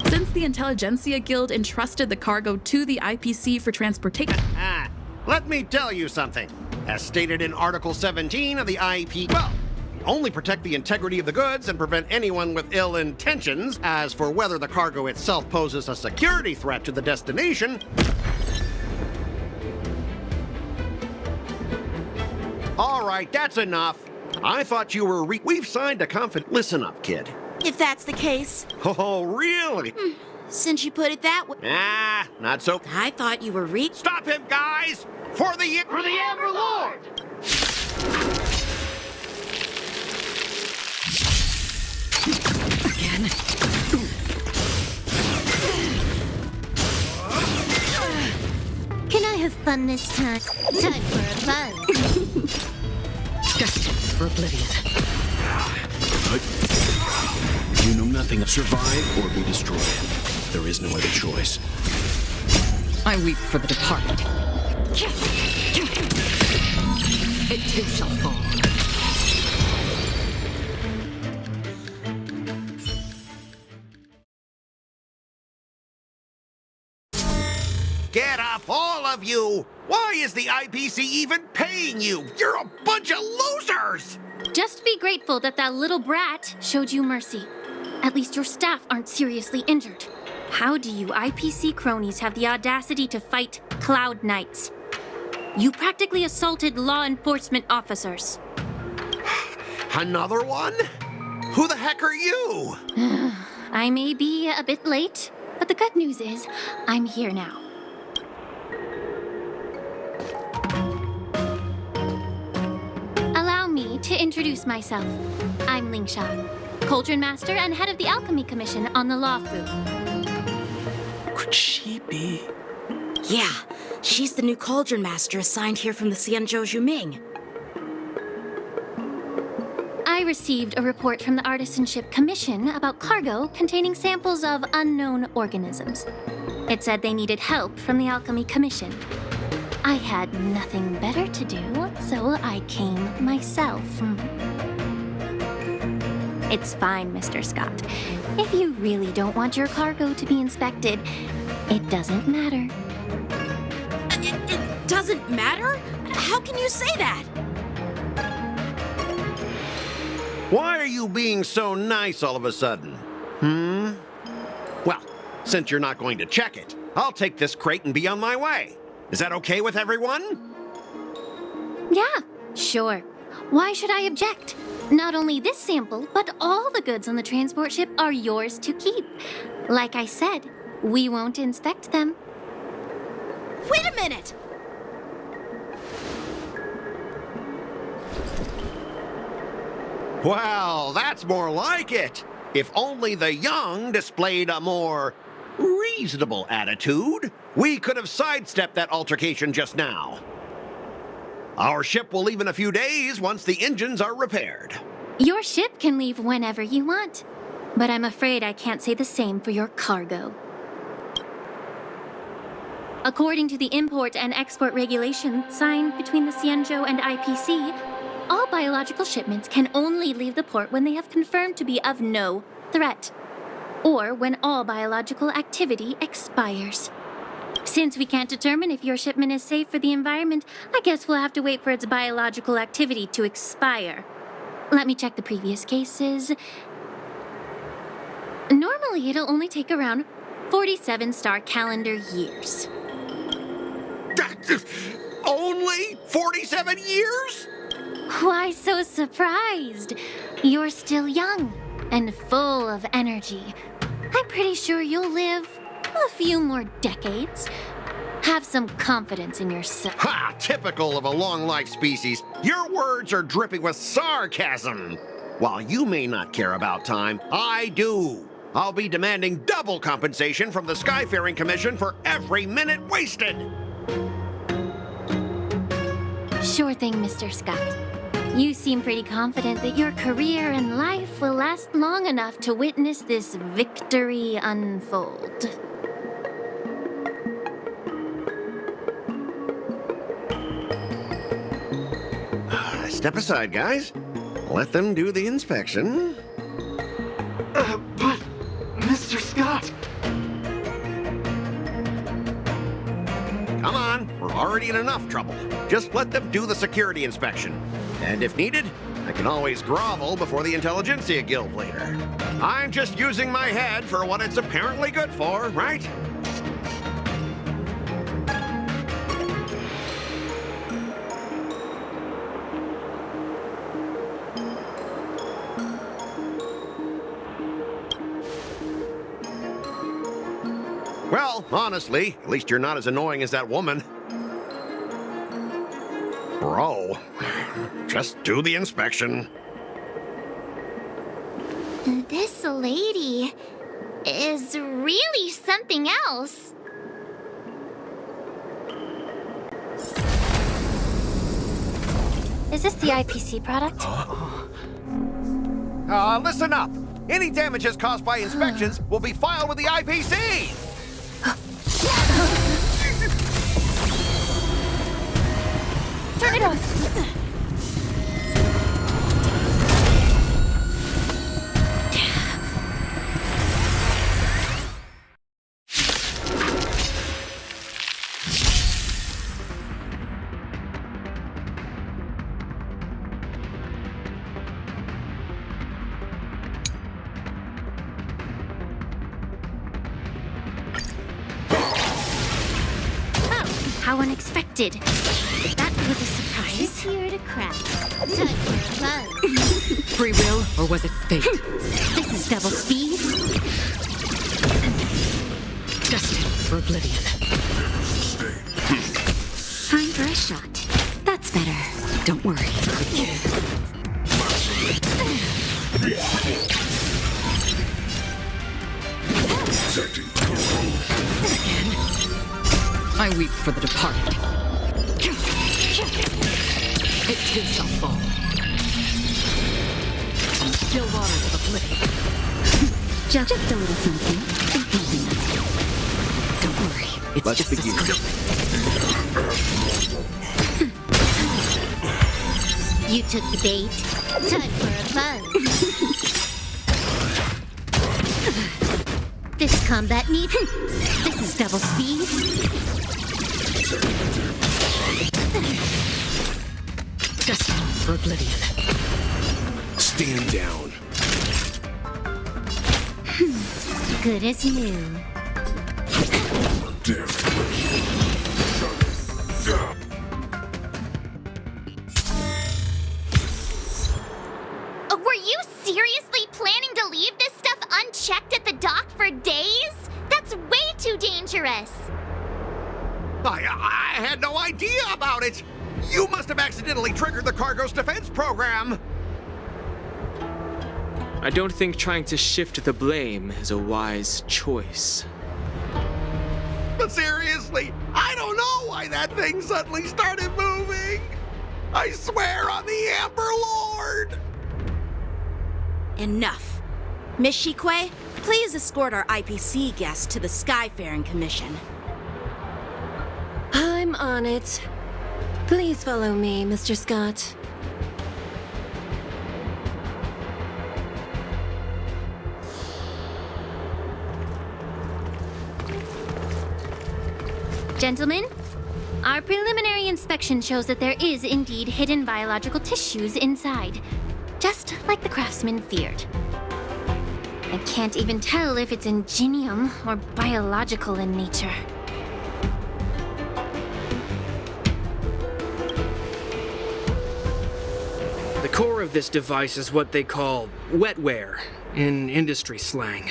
Since the Intelligentsia Guild entrusted the cargo to the IPC for transportation... Let me tell you something. As stated in Article 17 of the IP... Well, only protect the integrity of the goods and prevent anyone with ill intentions. As for whether the cargo itself poses a security threat to the destination... All right, that's enough. I thought you were We've signed a Listen up, kid. If that's the case. Oh, really? Since you put it that way. Not so... I thought you were Stop him, guys! For the Amber Lord! Again. Can I have fun this time? Time for a buzz. Destined for oblivion. You know nothing of survive or be destroyed. There is no other choice. I weep for the departed. It too shall fall. Get up, all of you! Why is the IPC even paying you? You're a bunch of losers! Just be grateful that that little brat showed you mercy. At least your staff aren't seriously injured. How do you IPC cronies have the audacity to fight Cloud Knights? You practically assaulted law enforcement officers. Another one? Who the heck are you? I may be a bit late, but the good news is I'm here now. Allow me to introduce myself. I'm Lingsha, Cauldron Master and head of the Alchemy Commission on the Luofu. Could she be? Yeah, she's the new Cauldron Master assigned here from the Xianzhou Zhuming. I received a report from the Artisanship Commission about cargo containing samples of unknown organisms. It said they needed help from the Alchemy Commission. I had nothing better to do, so I came myself. It's fine, Mr. Scott. If you really don't want your cargo to be inspected, it doesn't matter. It doesn't matter? How can you say that? Why are you being so nice all of a sudden? Well, since you're not going to check it, I'll take this crate and be on my way. Is that okay with everyone? Yeah, sure. Why should I object? Not only this sample, but all the goods on the transport ship are yours to keep. Like I said, we won't inspect them. Wait a minute! Well, that's more like it. If only the young displayed a more reasonable attitude, we could have sidestepped that altercation just now. Our ship will leave in a few days once the engines are repaired. Your ship can leave whenever you want, but I'm afraid I can't say the same for your cargo. According to the import and export regulation signed between the Xianzhou and IPC, all biological shipments can only leave the port when they have confirmed to be of no threat, or when all biological activity expires. Since we can't determine if your shipment is safe for the environment, I guess we'll have to wait for its biological activity to expire. Let me check the previous cases. Normally, it'll only take around 47 star calendar years. Only 47 years? Why so surprised? You're still young and full of energy. I'm pretty sure you'll live a few more decades. Have some confidence in yourself. Ha! Typical of a long-life species. Your words are dripping with sarcasm. While you may not care about time, I do. I'll be demanding double compensation from the Skyfaring Commission for every minute wasted. Sure thing, Mr. Scott. You seem pretty confident that your career and life will last long enough to witness this victory unfold. Step aside, guys. Let them do the inspection. But, Mr. Scott... Come on, we're already in enough trouble. Just let them do the security inspection. And if needed, I can always grovel before the Intelligentsia Guild later. I'm just using my head for what it's apparently good for, right? Well, honestly, at least you're not as annoying as that woman. Bro, just do the inspection. This lady is really something else. Is this the IPC product? Listen up. Any damages caused by inspections will be filed with the IPC. Turn it off. how unexpected. That was a surprise. Here to crack. Time for a run. Free will, or was it fate? This is double speed. Destined for oblivion. Time for a shot. That's better. Don't worry. Again. I weep for the departed. It too shall fall. On the still waters of oblivion. Just a little something. Don't worry. It's Let's just begin. You took the bait. Time for a run. This combat need. This is double speed. Destined for oblivion. Stand down. Good as new. Were you seriously planning to leave this stuff unchecked at the dock for days? That's way too dangerous. I had no idea about it. You must have accidentally triggered the cargo's defense program. I don't think trying to shift the blame is a wise choice. But seriously, I don't know why that thing suddenly started moving. I swear on the Amber Lord. Enough. Miss Shikwe, please escort our IPC guest to the Skyfaring Commission. I'm on it. Please follow me, Mr. Scott. Gentlemen, our preliminary inspection shows that there is indeed hidden biological tissues inside, just like the craftsman feared. I can't even tell if it's ingenium or biological in nature. The core of this device is what they call wetware in industry slang.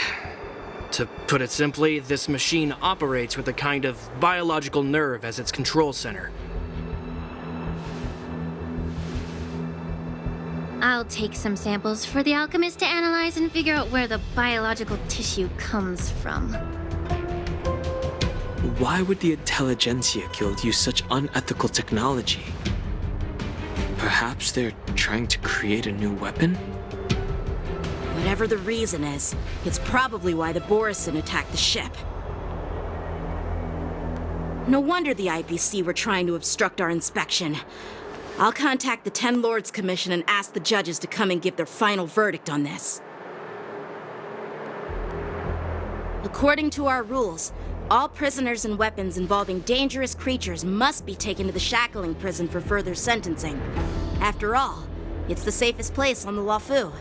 To put it simply, this machine operates with a kind of biological nerve as its control center. I'll take some samples for the alchemist to analyze and figure out where the biological tissue comes from. Why would the Intelligentsia Guild use such unethical technology? Perhaps they're trying to create a new weapon? Whatever the reason is, it's probably why the Borisin attacked the ship. No wonder the IPC were trying to obstruct our inspection. I'll contact the Ten Lords Commission and ask the judges to come and give their final verdict on this. According to our rules, all prisoners and weapons involving dangerous creatures must be taken to the shackling prison for further sentencing. After all, it's the safest place on the Luofu.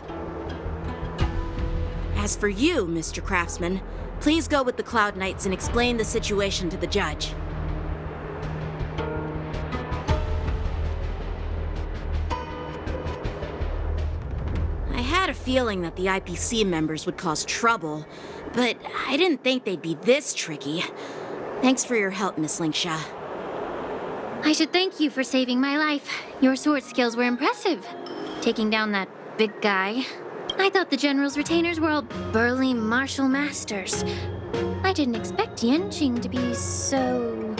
As for you, Mr. Craftsman, please go with the Cloud Knights and explain the situation to the judge. I had a feeling that the IPC members would cause trouble, but I didn't think they'd be this tricky. Thanks for your help, Miss Linksha. I should thank you for saving my life. Your sword skills were impressive. Taking down that big guy. I thought the General's retainers were all burly martial masters. I didn't expect Yanqing to be so...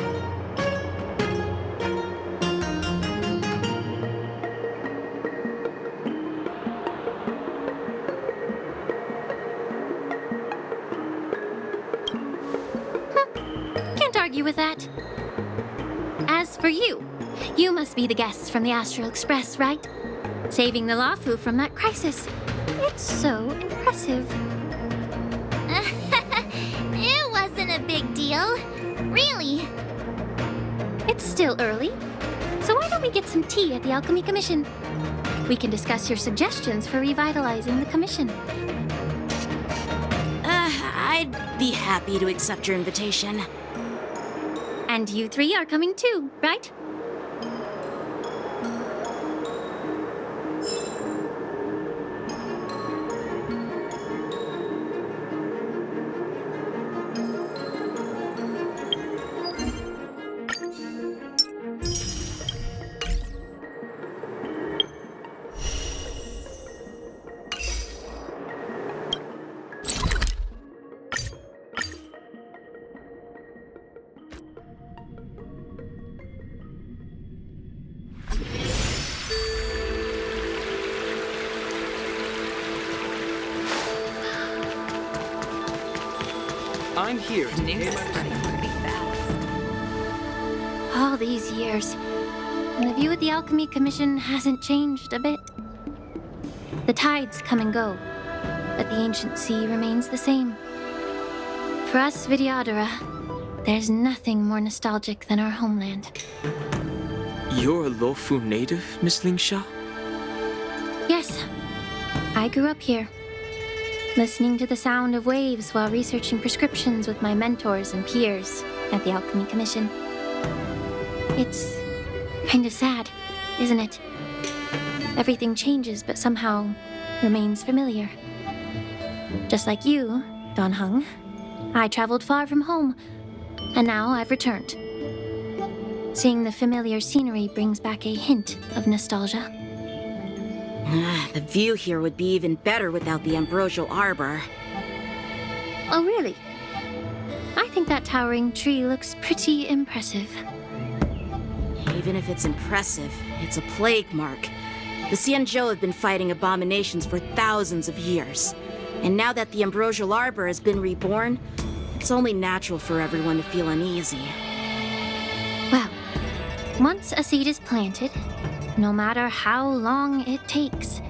Can't argue with that. As for you, you must be the guests from the Astral Express, right? Saving the Luofu from that crisis. It's so impressive. It wasn't a big deal. Really. It's still early, so why don't we get some tea at the Alchemy Commission? We can discuss your suggestions for revitalizing the commission. I'd be happy to accept your invitation. And you three are coming too, right? I'm here to News is spreading pretty fast. All these years, and the view of the Alchemy Commission hasn't changed a bit. The tides come and go, but the ancient sea remains the same. For us Vidyadhara, there's nothing more nostalgic than our homeland. You're a Luofu native, Miss Lingsha? Yes, I grew up here, listening to the sound of waves while researching prescriptions with my mentors and peers at the Alchemy Commission. It's kind of sad, isn't it? Everything changes but somehow remains familiar. Just like you, Don Hung, I traveled far from home, and now I've returned. Seeing the familiar scenery brings back a hint of nostalgia. The view here would be even better without the ambrosial arbor. Oh, really? I think that towering tree looks pretty impressive. Even if it's impressive, it's a plague mark. The Xianzhou have been fighting abominations for thousands of years. And now that the ambrosial arbor has been reborn, it's only natural for everyone to feel uneasy. Well, once a seed is planted, no matter how long it takes,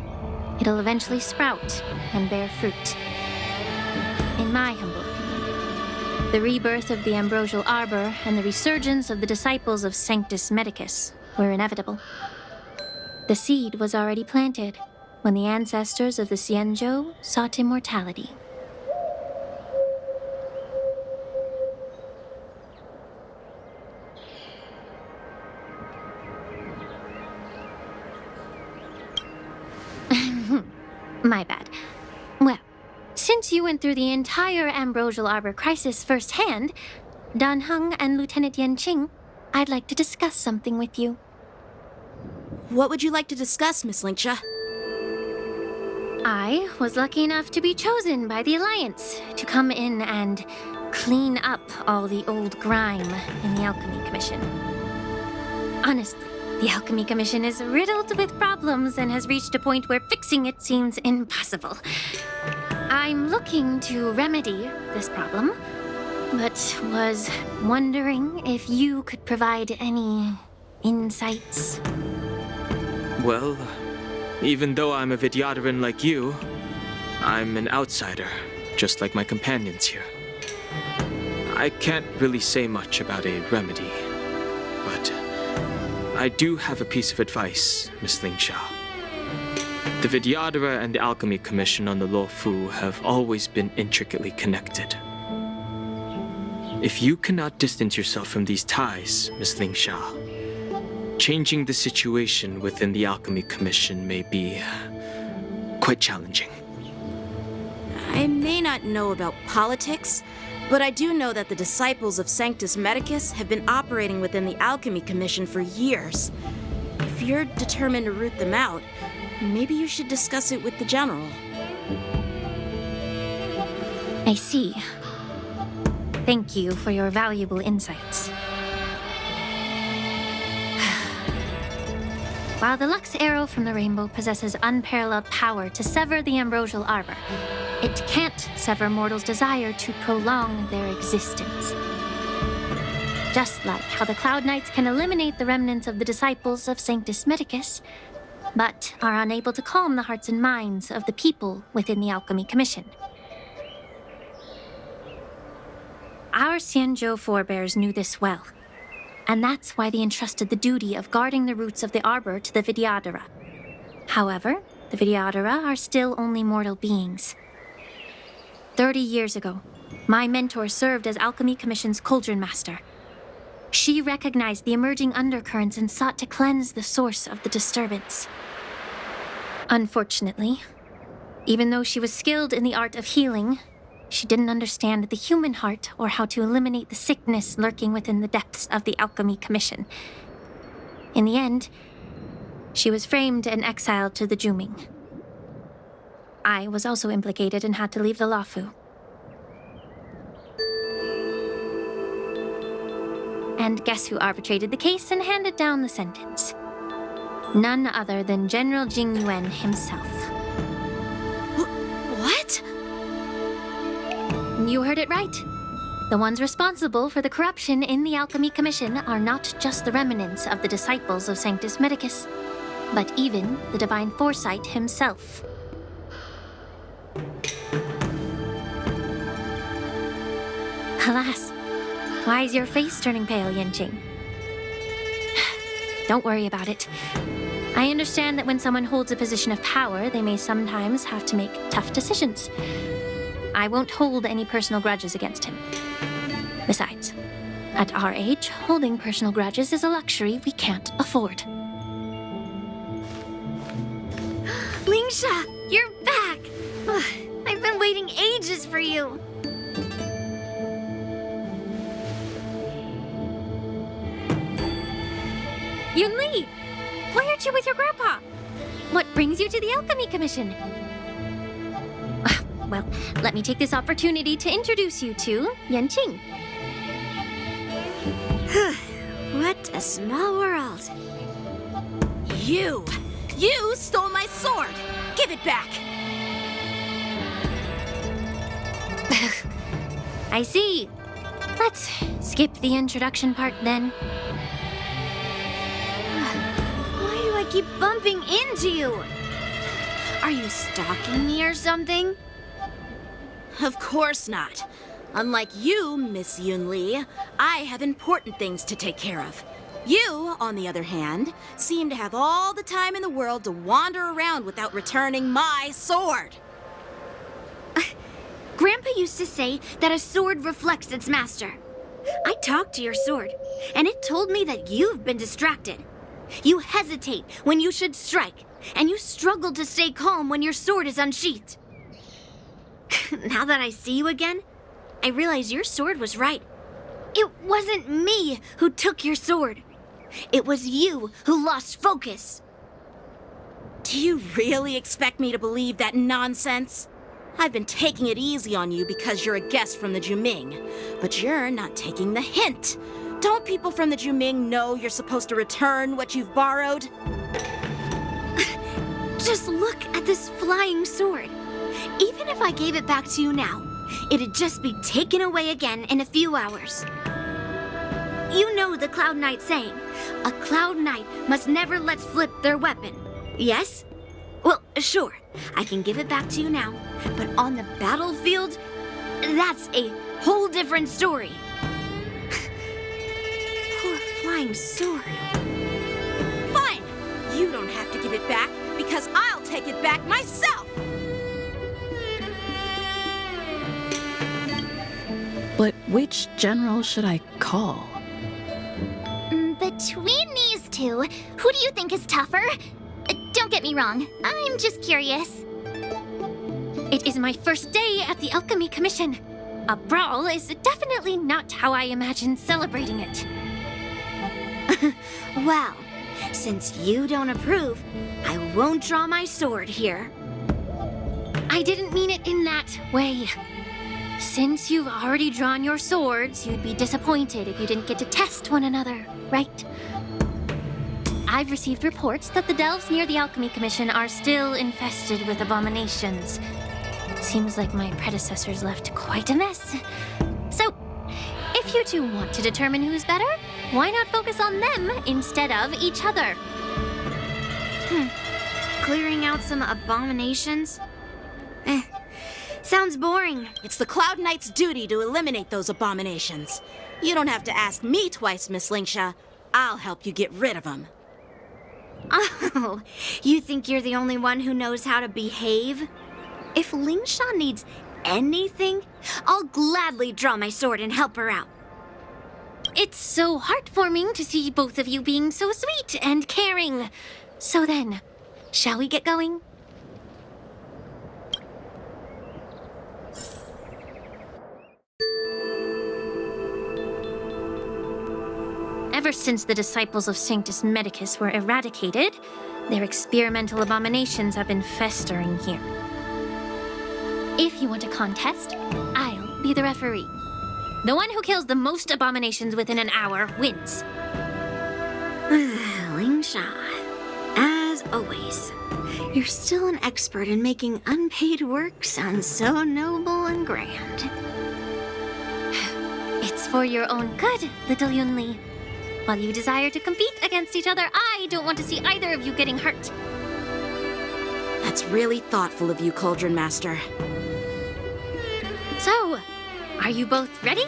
it'll eventually sprout and bear fruit. In my humble opinion, the rebirth of the ambrosial arbor and the resurgence of the disciples of Sanctus Medicus were inevitable. The seed was already planted when the ancestors of the Xianzhou sought immortality. My bad. Well, since you went through the entire ambrosial arbor crisis firsthand, Dan Heng and Lieutenant Yanqing, I'd like to discuss something with you. What would you like to discuss, Miss Lingsha? I was lucky enough to be chosen by the Alliance to come in and clean up all the old grime in the Alchemy Commission. Honestly, the Alchemy Commission is riddled with problems and has reached a point where fixing it seems impossible. I'm looking to remedy this problem, but was wondering if you could provide any insights. Well, even though I'm a Vidyadharan like you, I'm an outsider, just like my companions here. I can't really say much about a remedy, but I do have a piece of advice, Miss Lingsha. The Vidyadhara and the Alchemy Commission on the Luofu have always been intricately connected. If you cannot distance yourself from these ties, Miss Lingsha, changing the situation within the Alchemy Commission may be quite challenging. I may not know about politics, but I do know that the disciples of Sanctus Medicus have been operating within the Alchemy Commission for years. If you're determined to root them out, maybe you should discuss it with the General. I see. Thank you for your valuable insights. While the Lux Arrow from the Rainbow possesses unparalleled power to sever the ambrosial arbor, it can't sever mortals' desire to prolong their existence. Just like how the Cloud Knights can eliminate the remnants of the disciples of Sanctus Medicus, but are unable to calm the hearts and minds of the people within the Alchemy Commission. Our Xianzhou forebears knew this well, and that's why they entrusted the duty of guarding the roots of the arbor to the Vidyadhara. However, the Vidyadhara are still only mortal beings. 30 years ago, my mentor served as Alchemy Commission's Cauldron Master. She recognized the emerging undercurrents and sought to cleanse the source of the disturbance. Unfortunately, even though she was skilled in the art of healing, she didn't understand the human heart or how to eliminate the sickness lurking within the depths of the Alchemy Commission. In the end, she was framed and exiled to the Juming. I was also implicated and had to leave the Luofu. And guess who arbitrated the case and handed down the sentence? None other than General Jing Yuan himself. What? You heard it right. The ones responsible for the corruption in the Alchemy Commission are not just the remnants of the disciples of Sanctus Medicus, but even the Divine Foresight himself. Alas, why is your face turning pale, Yanqing? Don't worry about it. I understand that when someone holds a position of power, they may sometimes have to make tough decisions. I won't hold any personal grudges against him. Besides, at our age, holding personal grudges is a luxury we can't afford. Lingsha, you're back! Ugh, I've been waiting ages for you. Yunli! Why aren't you with your grandpa? What brings you to the Alchemy Commission? Well, let me take this opportunity to introduce you to Yanqing. What a small world. You stole my sword! Give it back! I see. Let's skip the introduction part then. Why do I keep bumping into you? Are you stalking me or something? Of course not. Unlike you, Miss Yunli, I have important things to take care of. You, on the other hand, seem to have all the time in the world to wander around without returning my sword. Grandpa used to say that a sword reflects its master. I talked to your sword, and it told me that you've been distracted. You hesitate when you should strike, and you struggle to stay calm when your sword is unsheathed. Now that I see you again, I realize your sword was right. It wasn't me who took your sword. It was you who lost focus. Do you really expect me to believe that nonsense? I've been taking it easy on you because you're a guest from the Juming, but you're not taking the hint. Don't people from the Juming know you're supposed to return what you've borrowed? Just look at this flying sword. Even if I gave it back to you now, it'd just be taken away again in a few hours. You know the Cloud Knight saying, a Cloud Knight must never let slip their weapon. Yes? Well, sure, I can give it back to you now, but on the battlefield, that's a whole different story. Poor flying sword. Fine! You don't have to give it back, because I'll take it back myself! But which general should I call? Between these two, who do you think is tougher? Don't get me wrong, I'm just curious. It is my first day at the Alchemy Commission. A brawl is definitely not how I imagined celebrating it. Well, since you don't approve, I won't draw my sword here. I didn't mean it in that way. Since you've already drawn your swords, you'd be disappointed if you didn't get to test one another, right? I've received reports that the delves near the Alchemy Commission are still infested with abominations. Seems like my predecessors left quite a mess. So, if you two want to determine who's better, why not focus on them instead of each other? Clearing out some abominations? Sounds boring. It's the Cloud Knight's duty to eliminate those abominations. You don't have to ask me twice, Miss Lingsha. I'll help you get rid of them. Oh, you think you're the only one who knows how to behave? If Lingsha needs anything, I'll gladly draw my sword and help her out. It's so heartwarming to see both of you being so sweet and caring. So then, shall we get going? Ever since the disciples of Sanctus Medicus were eradicated, their experimental abominations have been festering here. If you want a contest, I'll be the referee. The one who kills the most abominations within an hour wins. Lingsha, as always, you're still an expert in making unpaid work sound so noble and grand. It's for your own good, little Yunli. While you desire to compete against each other, I don't want to see either of you getting hurt. That's really thoughtful of you, Cauldron Master. So, are you both ready?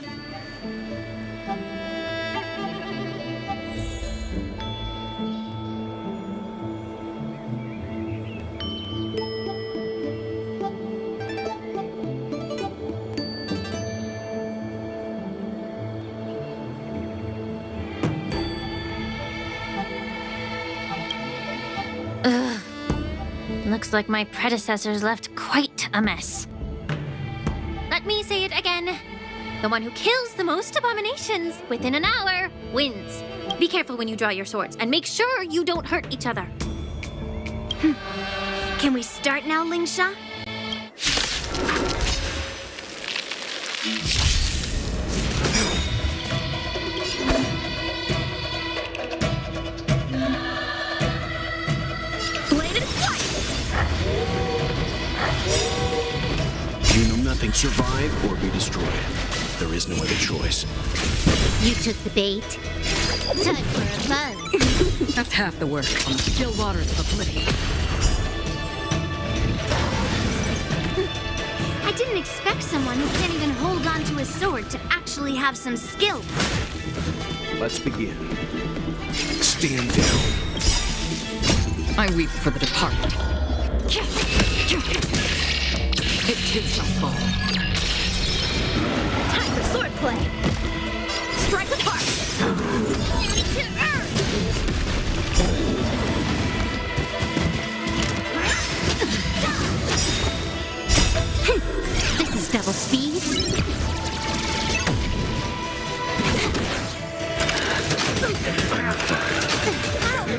Ugh. Looks like my predecessors left quite a mess. Let me say it again. The one who kills the most abominations within an hour wins. Be careful when you draw your swords, and make sure you don't hurt each other. Can we start now, Lingsha? Bladed flight! You know nothing. Survive or be destroyed. There is no other choice. You took the bait. Time for a buzz. That's half the work on the still waters of oblivion. I didn't expect someone who can't even hold on to a sword to actually have some skill. Let's begin. Stand down. I weep for the departed. It too shall fall. Time for swordplay. Strike with heart. To earth. This is double speed.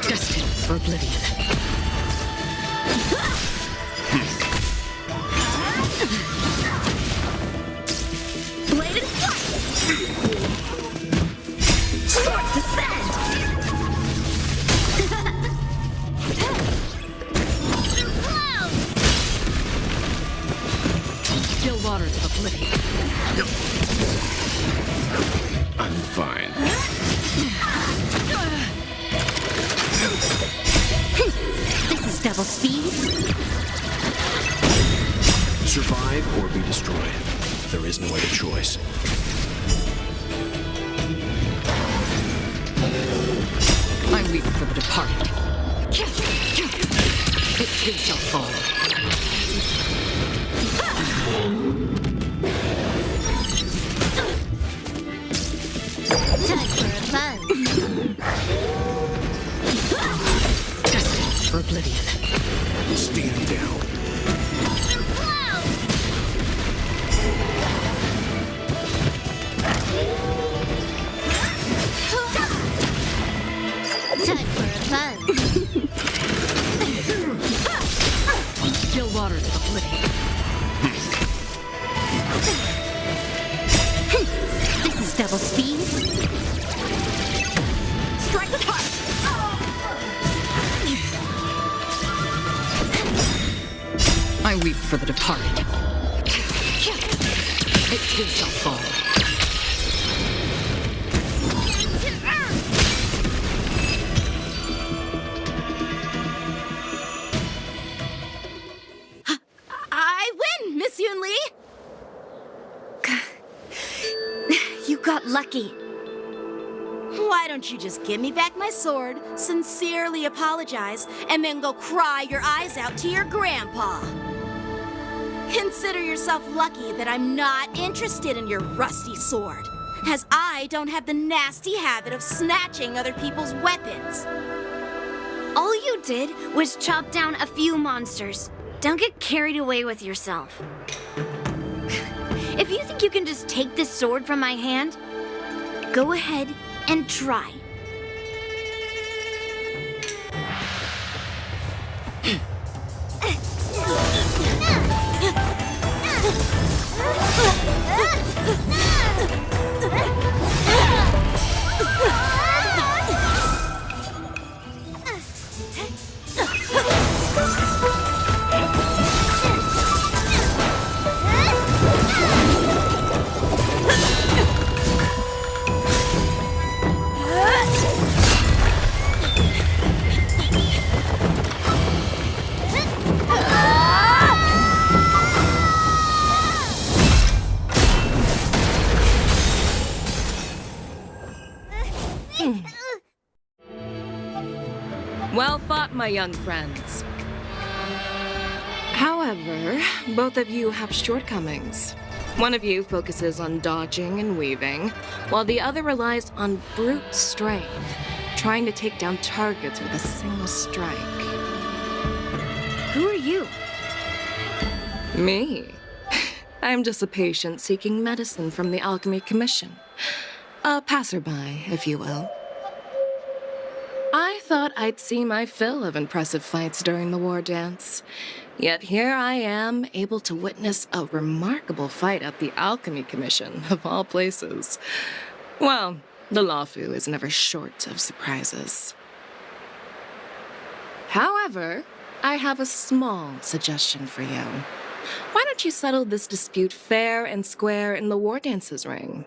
Destined for oblivion. Bladed flight. Sword descend. Still waters of oblivion. I'm fine. This is double speed. Survive or be destroyed. There is no other choice. I weep for the departed. It too shall fall. Time for a buzz. Destined for oblivion. Stand down. Time for a buzz. Still waters of oblivion. This is double speed. Strike with heart. I weep for the departed. It too shall fall. I win, Miss Yunli! You got lucky. Why don't you just give me back my sword, sincerely apologize, and then go cry your eyes out to your grandpa? Consider yourself lucky that I'm not interested in your rusty sword. as I don't have the nasty habit of snatching other people's weapons. All you did was chop down a few monsters. Don't get carried away with yourself. If you think you can just take this sword from my hand, go ahead and try. Well fought, my young friends. However, both of you have shortcomings. One of you focuses on dodging and weaving, while the other relies on brute strength, trying to take down targets with a single strike. Who are you? Me? I'm just a patient seeking medicine from the Alchemy Commission. A passerby, if you will. I thought I'd see my fill of impressive fights during the Wardance. Yet here I am, able to witness a remarkable fight at the Alchemy Commission, of all places. Well, the Luofu is never short of surprises. However, I have a small suggestion for you. Why don't you settle this dispute fair and square in the Wardance's ring?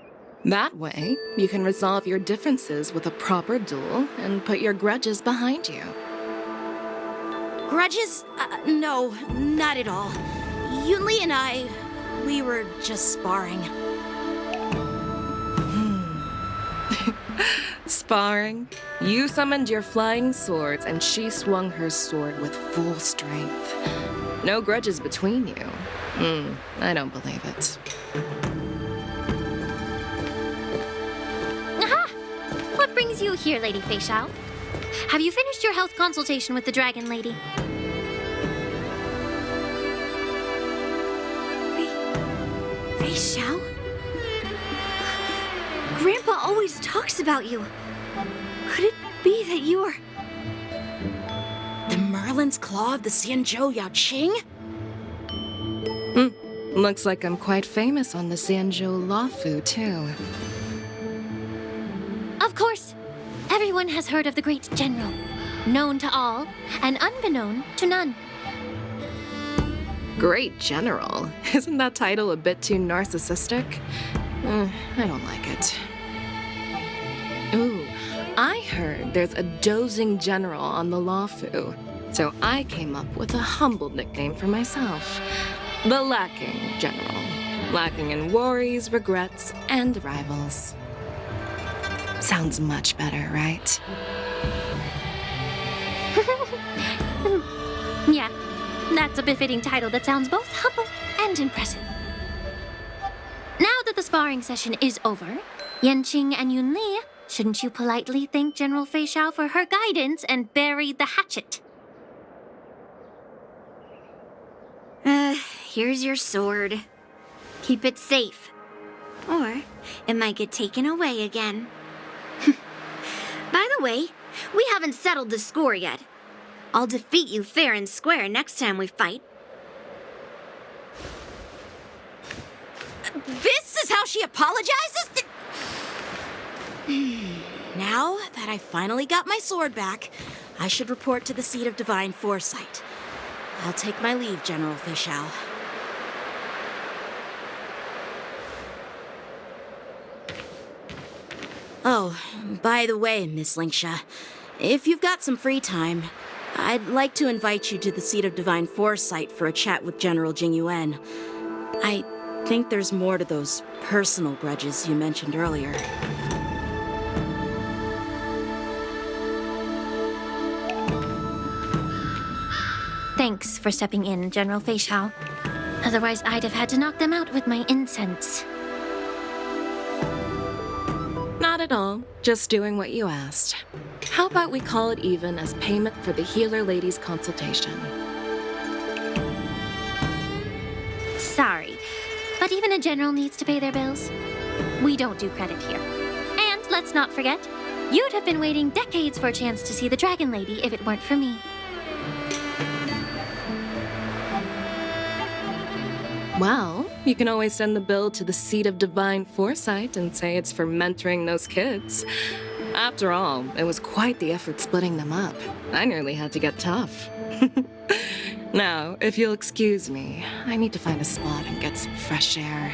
That way, you can resolve your differences with a proper duel and put your grudges behind you. Grudges? No, not at all. Yunli and I, we were just sparring. Sparring? You summoned your flying swords and she swung her sword with full strength. No grudges between you. I don't believe it. What brings you here, Lady Feixiao? Have you finished your health consultation with the Dragon Lady? Feixiao? Grandpa always talks about you. Could it be that you are... The Merlin's Claw of the Xianzhou Yaoqing? Looks like I'm quite famous on the Xianzhou Luofu, too. Of course. Everyone has heard of the great general. Known to all, and unbeknown to none. Great General? Isn't that title a bit too narcissistic? I don't like it. Ooh, I heard there's a dozing general on the Luofu, so I came up with a humble nickname for myself. The Lacking General. Lacking in worries, regrets, and rivals. Sounds much better, right? Yeah, that's a befitting title that sounds both humble and impressive. Now that the sparring session is over, Yanqing and Yunli, shouldn't you politely thank General Feixiao for her guidance and bury the hatchet? Here's your sword. Keep it safe. Or it might get taken away again. By the way, we haven't settled the score yet. I'll defeat you fair and square next time we fight. This is how she apologizes? Now that I finally got my sword back, I should report to the seat of divine foresight. I'll take my leave, General Feixiao. Oh, by the way, Miss Linxia, if you've got some free time, I'd like to invite you to the seat of divine foresight for a chat with General Jingyuan. I think there's more to those personal grudges you mentioned earlier. Thanks for stepping in, General Feixiao. Otherwise, I'd have had to knock them out with my incense. at all. Just doing what you asked. How about we call it even as payment for the healer lady's consultation? Sorry, but even a general needs to pay their bills. We don't do credit here. And let's not forget, you'd have been waiting decades for a chance to see the Dragon Lady if it weren't for me. Well, you can always send the bill to the Seat of Divine Foresight and say it's for mentoring those kids. After all, it was quite the effort splitting them up. I nearly had to get tough. Now, if you'll excuse me, I need to find a spot and get some fresh air.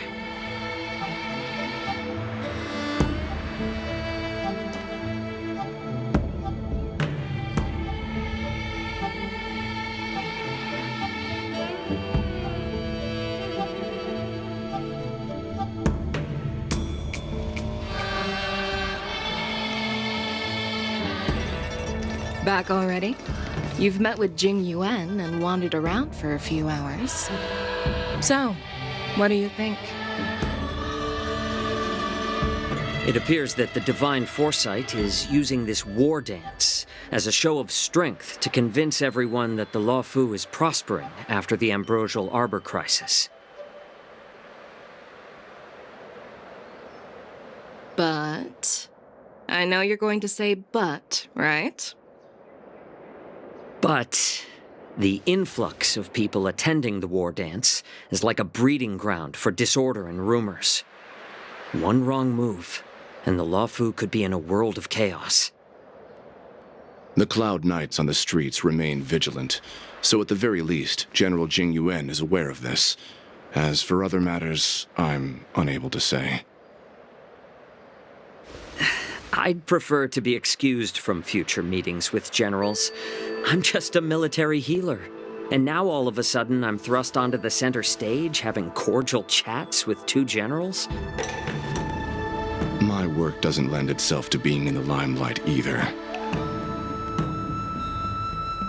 Back already? You've met with Jing Yuan and wandered around for a few hours. So, what do you think? It appears that the Divine Foresight is using this war dance as a show of strength to convince everyone that the Luofu is prospering after the Ambrosial Arbor crisis. But... I know you're going to say but, right? But the influx of people attending the war dance is like a breeding ground for disorder and rumors. One wrong move, and the Luofu could be in a world of chaos. The Cloud Knights on the streets remain vigilant, so at the very least, General Jing Yuan is aware of this. As for other matters, I'm unable to say. I'd prefer to be excused from future meetings with generals. I'm just a military healer. And now all of a sudden I'm thrust onto the center stage having cordial chats with two generals? My work doesn't lend itself to being in the limelight either.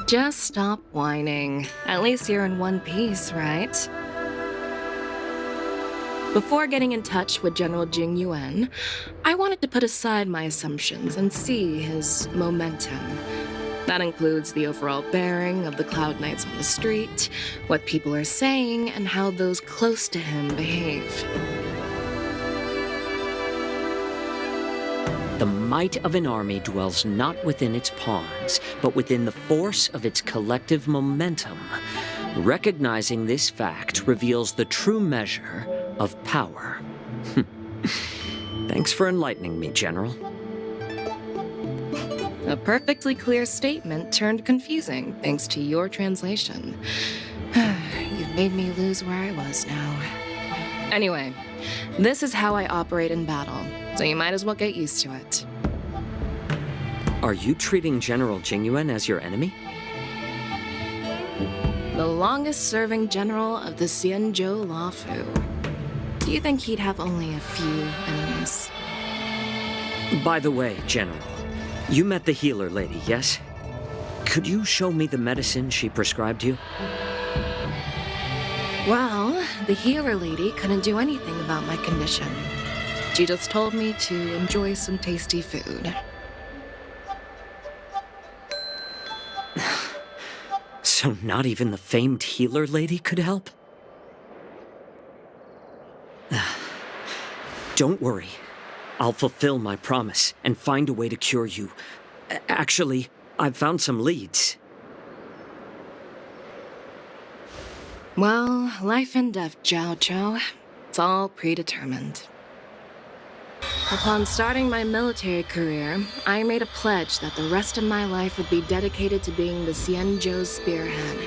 Just stop whining. At least you're in one piece, right? Before getting in touch with General Jing Yuan, I wanted to put aside my assumptions and see his momentum. That includes the overall bearing of the Cloud Knights on the street, what people are saying, and how those close to him behave. The might of an army dwells not within its pawns, but within the force of its collective momentum. Recognizing this fact reveals the true measure of power. Thanks for enlightening me, General. A perfectly clear statement turned confusing thanks to your translation. You've made me lose where I was now. Anyway, this is how I operate in battle, so you might as well get used to it. Are you treating General Jing Yuan as your enemy? The longest-serving general of the Xianzhou Luofu. Do you think he'd have only a few enemies? By the way, General, you met the healer lady, yes? Could you show me the medicine she prescribed you? Well, the healer lady couldn't do anything about my condition. She just told me to enjoy some tasty food. So not even the famed healer lady could help? Don't worry. I'll fulfill my promise and find a way to cure you. Actually, I've found some leads. Well, life and death, Xianzhou. It's all predetermined. Upon starting my military career, I made a pledge that the rest of my life would be dedicated to being the Xianzhou spearhead,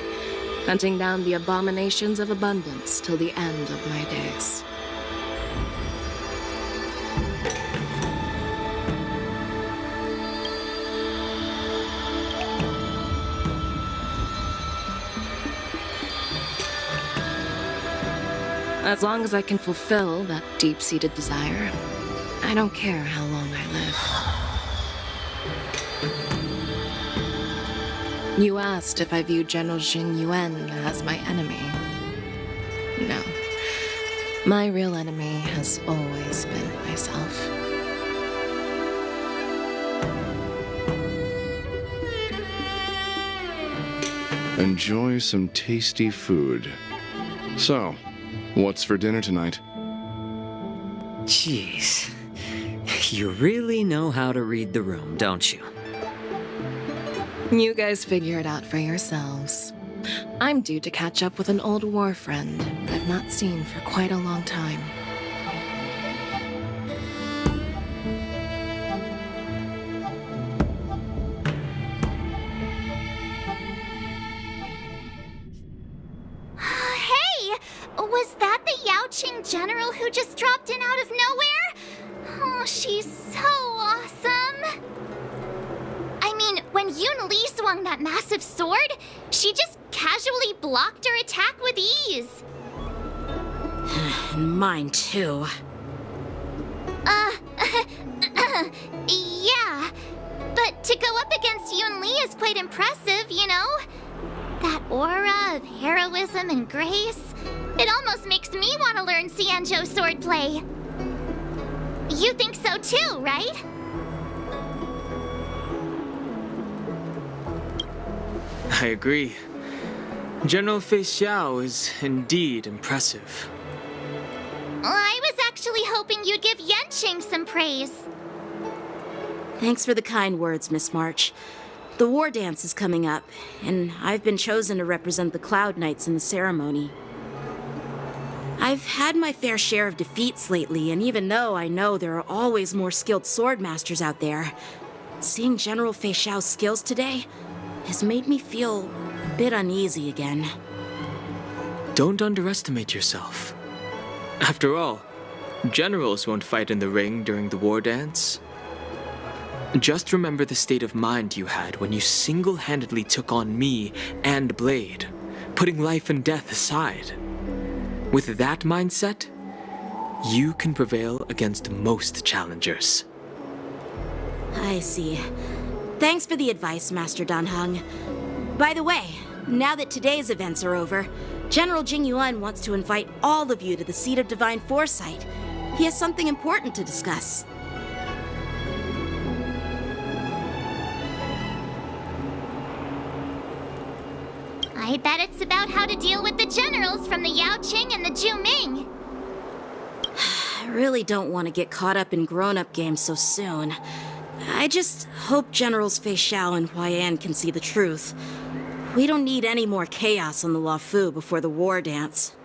hunting down the abominations of abundance till the end of my days. As long as I can fulfill that deep-seated desire, I don't care how long I live. You asked if I viewed General Jing Yuan as my enemy. No. My real enemy has always been myself. enjoy some tasty food. So, what's for dinner tonight? Jeez. You really know how to read the room, don't you? You guys figure it out for yourselves. I'm due to catch up with an old war friend I've not seen for quite a long time. Hey! Was that the Yaoqing general who just dropped in out of nowhere? Oh, she's so awesome! I mean, when Yun Li swung that massive sword, she just casually blocked her attack with ease. Mine too. Yeah. But to go up against Yun Li is quite impressive, you know? That aura of heroism and grace, it almost makes me want to learn Xianzhou swordplay. You think so too, right? I agree. General Fei Xiao is indeed impressive. I was actually hoping you'd give Yanqing some praise. Thanks for the kind words, Miss March. The war dance is coming up, and I've been chosen to represent the Cloud Knights in the ceremony. I've had my fair share of defeats lately, and even though I know there are always more skilled swordmasters out there, seeing General Fei Xiao's skills today has made me feel a bit uneasy again. Don't underestimate yourself. After all, generals won't fight in the ring during the war dance. Just remember the state of mind you had when you single-handedly took on me and Blade, putting life and death aside. With that mindset, you can prevail against most challengers. I see. Thanks for the advice, Master Danheng. By the way, now that today's events are over, General Jing Yuan wants to invite all of you to the Seat of Divine Foresight. He has something important to discuss. I bet it's about how to deal with the generals from the Yaoqing and the Zhuming. I really don't want to get caught up in grown-up games so soon. I just hope Generals Fei Xiao and Huaiyan can see the truth. We don't need any more chaos on the Luofu before the war dance.